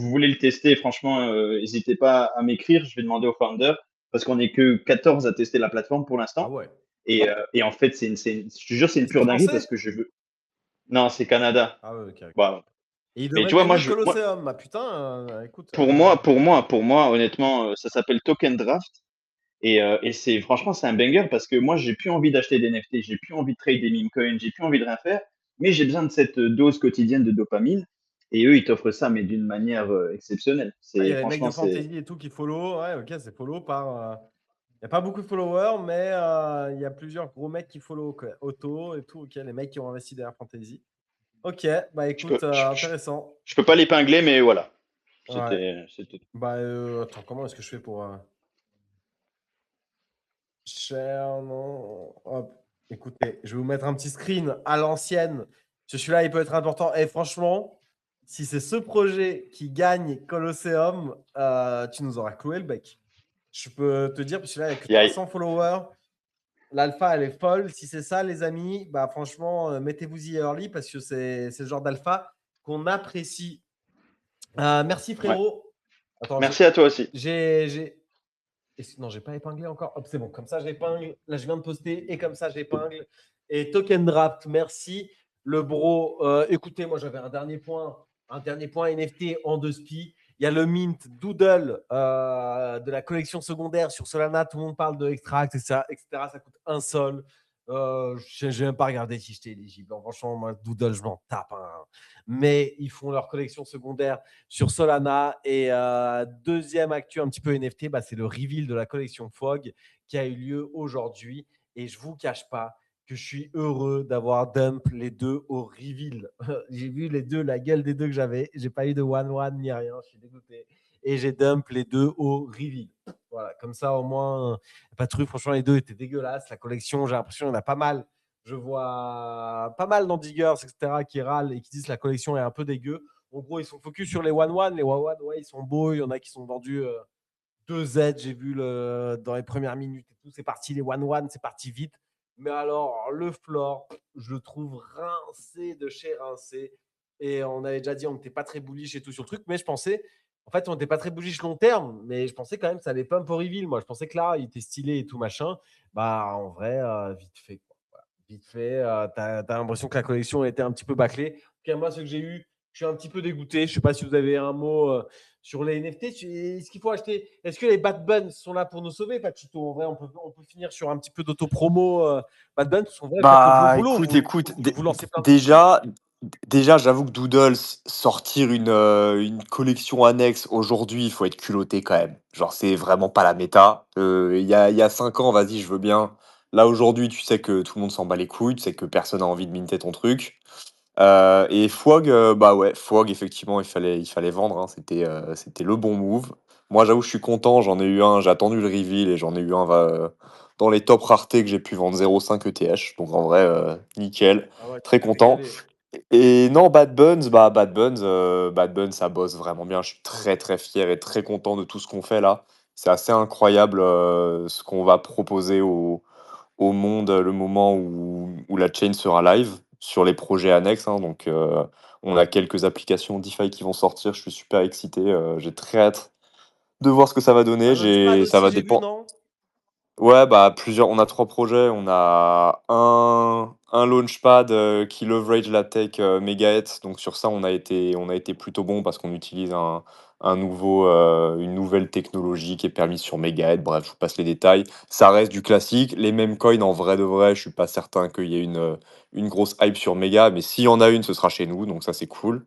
voulez le tester, franchement, n'hésitez pas à m'écrire. Je vais demander au founder parce qu'on n'est que 14 à tester la plateforme pour Ah l'instant. ouais. Et en fait, je te jure, c'est une Et c'est pure dinguerie parce français? que je veux. Non, c'est Canada. Ah ouais, ok. Voilà. Et il Mais devrait tu vois, gagner le Colosseum. Ah putain, écoute. pour moi, honnêtement, ça s'appelle Token Draft. Et franchement, c'est un banger parce que moi, j'ai plus envie d'acheter des NFT, j'ai plus envie de trade des meme coins, j'ai plus envie de rien faire, mais j'ai besoin de cette dose quotidienne de dopamine. Et eux, ils t'offrent ça, mais d'une manière exceptionnelle. Ah, il y a les mecs Franchement, de fantasy et tout qui follow. Ouais, ok, c'est follow par. Il n'y a pas beaucoup de followers, mais il y a plusieurs gros mecs qui follow, quoi. Auto et tout. Ok, les mecs qui ont investi derrière fantasy. Ok, bah je écoute, peux, intéressant. je peux pas l'épingler, mais voilà. Ouais. C'était. Bah attends, comment est-ce que je fais pour. Cher, non. Hop. Écoutez, je vais vous mettre un petit screen à l'ancienne. Parce que celui-là, il peut être important. Et franchement, si c'est ce projet qui gagne Colosseum, tu nous auras cloué le bec. Je peux te dire, parce que là, il n'y a que Aïe. 300 followers. L'alpha, elle est folle. Si c'est ça, les amis, bah franchement, mettez-vous-y early parce que c'est le genre d'alpha qu'on apprécie. Merci, Ouais. frérot. Attends, Merci à toi aussi. non, j'ai pas épinglé encore. Hop, c'est bon. Comme ça, j'épingle. Là, je viens de poster et comme ça, j'épingle. Et Token Draft, merci. Le bro, écoutez, moi, j'avais un dernier point NFT en 2 spi. Il y a le mint Doodle de la collection secondaire sur Solana. Tout le monde parle de Extract, etc. Ça coûte un sol. Je n'ai même pas regardé si j'étais éligible. Franchement, moi, Doodle, je m'en tape, hein. Mais ils font leur collection secondaire sur Solana. Et deuxième actu un petit peu NFT, bah, c'est le reveal de la collection Fog qui a eu lieu aujourd'hui. Et je ne vous cache pas que je suis heureux d'avoir dump les deux au reveal. J'ai vu les deux, la gueule des deux que j'avais. J'ai pas eu de 1-1 ni rien. Je suis dégoûté. Et j'ai dump les deux au reveal. Voilà, comme ça au moins, pas de truc. Franchement, les deux étaient dégueulasses. La collection, j'ai l'impression qu'il y en a pas mal. Je vois pas mal dans Diggers, etc., qui râlent et qui disent que la collection est un peu dégueu. En gros, ils sont focus sur les 1-1. Les 1-1, ouais, ils sont beaux. Il y en a qui sont vendus 2Z. J'ai vu dans les premières minutes et tout. C'est parti, les 1-1, c'est parti vite. Mais alors, le floor, je le trouve rincé de chez rincé. Et on avait déjà dit, on n'était pas très bullish et tout sur le truc. Mais je pensais, en fait, on n'était pas très bullish long terme. Mais je pensais quand même que ça allait pump au reveal. Moi, je pensais que là, il était stylé et tout machin. Bah, en vrai, vite fait, quoi. Voilà. Vite fait, tu as l'impression que la collection était un petit peu bâclée. En tout cas, moi, ce que j'ai eu, je suis un petit peu dégoûté. Je ne sais pas si vous avez un mot sur les NFT. Est-ce qu'il faut acheter? Est-ce que les Bad Buns sont là pour nous sauver, Pachito? En vrai, on peut finir sur un petit peu d'auto-promo Bad Buns. En vrai, faites le gros Bah boulot. écoute, Vous lancez plein de trucs. déjà, j'avoue que Doodles, sortir une collection annexe aujourd'hui, il faut être culotté quand même. Genre, c'est vraiment pas la méta. Il y a 5 ans, vas-y, je veux bien. Là, aujourd'hui, tu sais que tout le monde s'en bat les couilles, tu sais que personne n'a envie de minter ton truc. Et Fwog, bah ouais, Fwog, effectivement, il fallait vendre, hein, c'était le bon move. Moi, j'avoue, je suis content, j'en ai eu un, j'ai attendu le reveal et j'en ai eu un dans les top raretés que j'ai pu vendre 0,5 ETH. Donc en vrai, nickel, Ah ouais, très tu t'es content. régalé. Et non, Bad Buns, ça bosse vraiment bien. Je suis très très fier et très content de tout ce qu'on fait là. C'est assez incroyable ce qu'on va proposer au monde le moment où la chain sera live sur les projets annexes, hein. Donc, on a quelques applications DeFi qui vont sortir. Je suis super excité. J'ai très hâte de voir ce que ça va donner. Un Launchpad Ça aussi, va j'ai vu, dépendre. non? Ouais, bah plusieurs. On a 3 projets. On a un launchpad qui leverage la tech Megahet. Donc sur ça, on a été plutôt bon parce qu'on utilise une nouvelle technologie qui est permise sur Megahet. Bref, je vous passe les détails. Ça reste du classique. Les mêmes coins, en vrai de vrai, je suis pas certain qu'il y ait une grosse hype sur Mega, mais s'il y en a une, ce sera chez nous. Donc ça, c'est cool.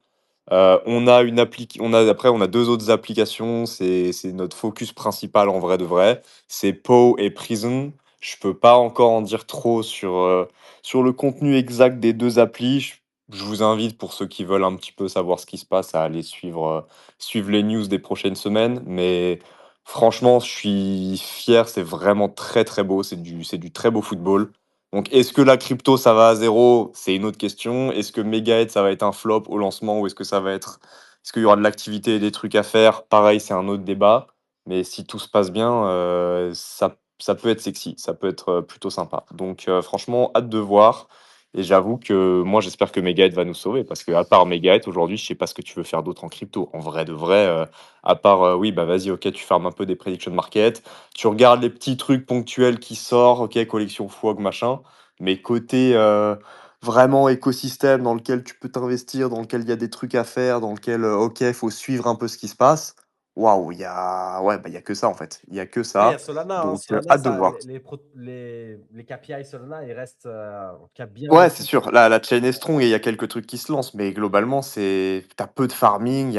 On a 2 autres applications. C'est notre focus principal en vrai de vrai. C'est Poe et Prison. Je peux pas encore en dire trop sur le contenu exact des 2 applis. Je vous invite, pour ceux qui veulent un petit peu savoir ce qui se passe, à aller suivre les news des prochaines semaines. Mais franchement, je suis fier. C'est vraiment très très beau. C'est du très beau football. Donc, est-ce que la crypto, ça va à zéro? C'est une autre question. Est-ce que Megahed, ça va être un flop au lancement ou est-ce qu'il y aura de l'activité et des trucs à faire? Pareil, c'est un autre débat. Mais si tout se passe bien, ça peut être sexy, ça peut être plutôt sympa. Donc, franchement, hâte de voir. Et j'avoue que moi, j'espère que Megahed va nous sauver parce que à part Megahed, aujourd'hui, je sais pas ce que tu veux faire d'autre en crypto. En vrai de vrai, à part, oui, bah vas-y, ok, tu fermes un peu des prediction market, tu regardes les petits trucs ponctuels qui sortent, ok, collection Fwog, machin. Mais côté vraiment écosystème dans lequel tu peux t'investir, dans lequel il y a des trucs à faire, dans lequel, ok, il faut suivre un peu ce qui se passe. Waouh, il y a que ça en fait. Il y a que Après, il y a ça. Solana, hein. Donc, Solana, hâte de ça, voir. les KPI Solana, ils restent en tout cas bien Ouais, c'est au-dessus, sûr. quoi. La chain est strong et il y a quelques trucs qui se lancent, mais globalement, t'as peu de farming.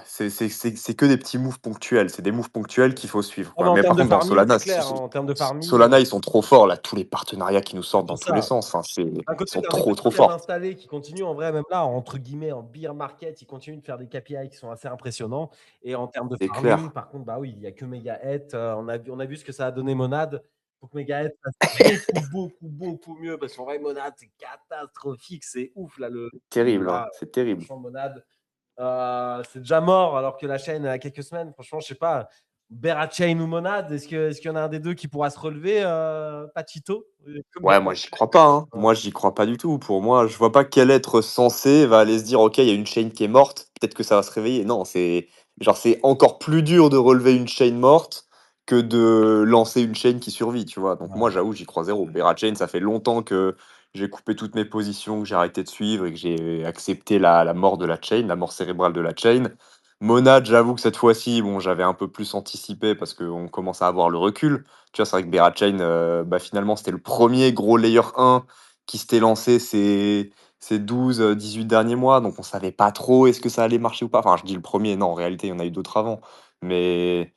C'est que des petits moves ponctuels. C'est des moves ponctuels qu'il faut suivre, Ah, mais quoi. en Mais termes par de contre, dans farming, Solana, c'est clair, hein. En termes de farming, Solana, ils sont trop forts là. Tous les partenariats qui nous sortent dans c'est tous les ça. sens. Enfin, ils D'un côté, sont tu as un trop trop écosystème forts. installé qui continue, en vrai, même là, entre guillemets, en bear market, ils continuent de faire des KPI qui sont assez impressionnants. Et en termes de C'est farming, clair. par contre, bah oui, il n'y a que Megahet. On a vu ce que ça a donné Monad. Il faut que Megahet fasse beaucoup, beaucoup, beaucoup mieux parce qu'en vrai, Monad, c'est catastrophique. C'est ouf, là, Terrible, hein. là, C'est terrible. franchement, Monad, c'est déjà mort alors que la chaîne a quelques semaines. Franchement, je sais pas. Berachain ou Monad, est-ce qu'il y en a un des deux qui pourra se relever, Pachito? Comme Ouais, moi j'y crois pas, hein. Ouais. Moi j'y crois pas du tout. Pour moi, je vois pas quel être sensé va aller se dire OK, il y a une chaîne qui est morte, peut-être que ça va se réveiller. Non, c'est encore plus dur de relever une chaîne morte que de lancer une chaîne qui survit, tu vois. Donc moi Ouais. j'avoue, j'y crois zéro. Chain, ça fait longtemps que j'ai coupé toutes mes positions, que j'ai arrêté de suivre et que j'ai accepté la mort de la chain, la mort cérébrale de la chain. Monad, j'avoue que cette fois-ci, bon, j'avais un peu plus anticipé parce qu'on commence à avoir le recul. Tu vois, c'est vrai que Berachain, bah, finalement, c'était le premier gros layer 1 qui s'était lancé ces 12, 18 derniers mois. Donc, on savait pas trop est-ce que ça allait marcher ou pas. Enfin, je dis le premier, non, en réalité, il y en a eu d'autres avant. Mais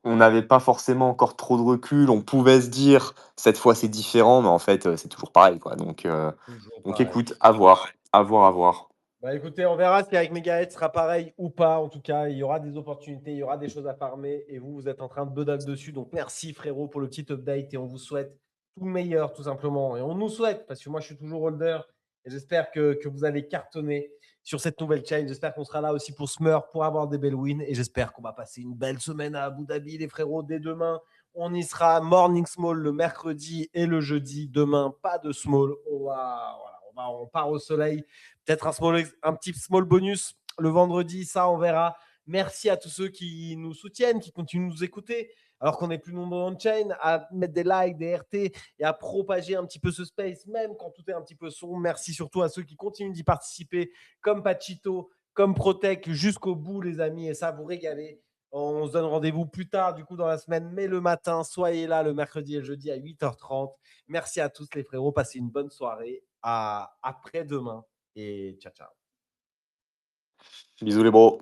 on n'avait pas forcément encore trop de recul. On pouvait se dire, cette fois, c'est différent, mais en fait, c'est toujours pareil, quoi. Donc, Toujours donc pareil. écoute, à voir, à voir, à voir. Bah écoutez, on verra si avec Megahead sera pareil ou pas. En tout cas, il y aura des opportunités, il y aura des choses à farmer et vous êtes en train de bedave dessus. Donc merci frérot pour le petit update et on vous souhaite tout le meilleur tout simplement. Et on nous souhaite parce que moi je suis toujours holder et j'espère que vous allez cartonner. sur cette nouvelle chain. J'espère qu'on sera là aussi pour Smurf, pour avoir des belles wins. Et j'espère qu'on va passer une belle semaine à Abu Dhabi, les frérots. Dès demain, on y sera. Morning Small le mercredi et le jeudi. Demain, pas de Small. On part au soleil. Peut-être un petit Small bonus le vendredi. Ça, on verra. Merci à tous ceux qui nous soutiennent, qui continuent de nous écouter, alors qu'on est plus nombreux en chain, à mettre des likes, des RT et à propager un petit peu ce space, même quand tout est un petit peu sombre. Merci surtout à ceux qui continuent d'y participer, comme Pachito, comme Protec, jusqu'au bout, les amis, et ça, vous régalez. On se donne rendez-vous plus tard, du coup, dans la semaine, mais le matin, soyez là le mercredi et le jeudi à 8h30. Merci à tous, les frérots. Passez une bonne soirée. À après-demain et ciao, ciao. Bisous les bros.